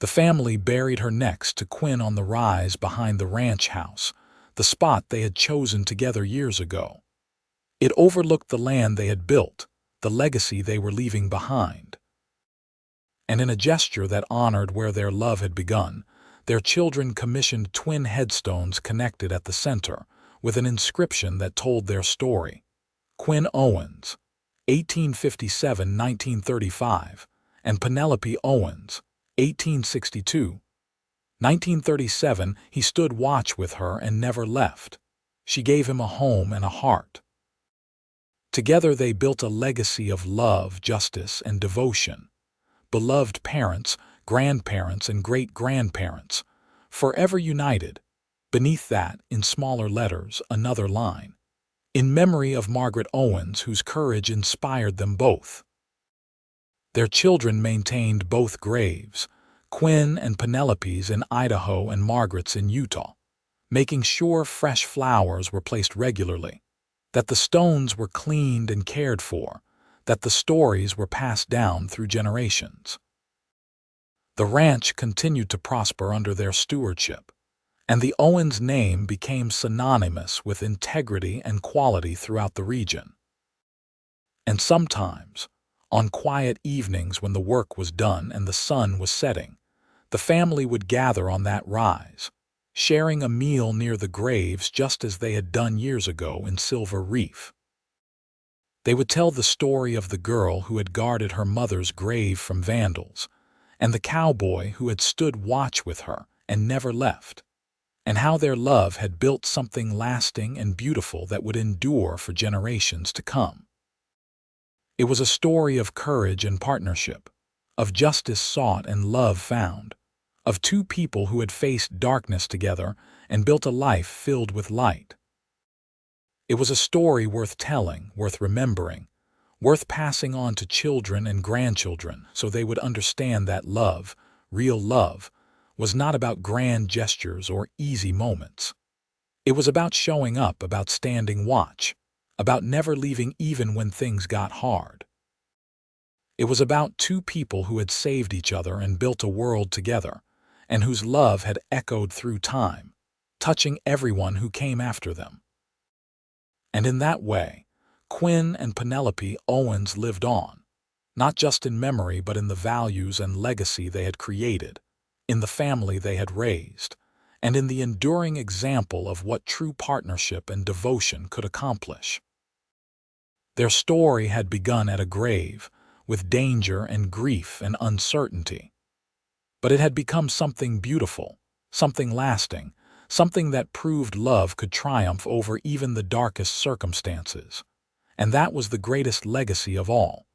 The family buried her next to Quinn on the rise behind the ranch house, the spot they had chosen together years ago. It overlooked the land they had built, the legacy they were leaving behind. And in a gesture that honored where their love had begun, their children commissioned twin headstones connected at the center, with an inscription that told their story. Quinn Owens, 1857–1935, and Penelope Owens, 1862. 1937, he stood watch with her and never left. She gave him a home and a heart. Together they built a legacy of love, justice, and devotion. Beloved parents, grandparents, and great-grandparents, forever united. Beneath that, in smaller letters, another line. In memory of Margaret Owens, whose courage inspired them both. Their children maintained both graves, Quinn and Penelope's in Idaho and Margaret's in Utah, making sure fresh flowers were placed regularly, that the stones were cleaned and cared for, that the stories were passed down through generations. The ranch continued to prosper under their stewardship, and the Owens name became synonymous with integrity and quality throughout the region. And sometimes, on quiet evenings when the work was done and the sun was setting, the family would gather on that rise, sharing a meal near the graves just as they had done years ago in Silver Reef. They would tell the story of the girl who had guarded her mother's grave from vandals, and the cowboy who had stood watch with her and never left, and how their love had built something lasting and beautiful that would endure for generations to come. It was a story of courage and partnership, of justice sought and love found, of 2 people who had faced darkness together and built a life filled with light. It was a story worth telling, worth remembering, worth passing on to children and grandchildren so they would understand that love, real love, was not about grand gestures or easy moments. It was about showing up, about standing watch, about never leaving even when things got hard. It was about 2 people who had saved each other and built a world together, and whose love had echoed through time, touching everyone who came after them. And in that way, Quinn and Penelope Owens lived on, not just in memory but in the values and legacy they had created, in the family they had raised, and in the enduring example of what true partnership and devotion could accomplish. Their story had begun at a grave, with danger and grief and uncertainty. But it had become something beautiful, something lasting, something that proved love could triumph over even the darkest circumstances. And that was the greatest legacy of all.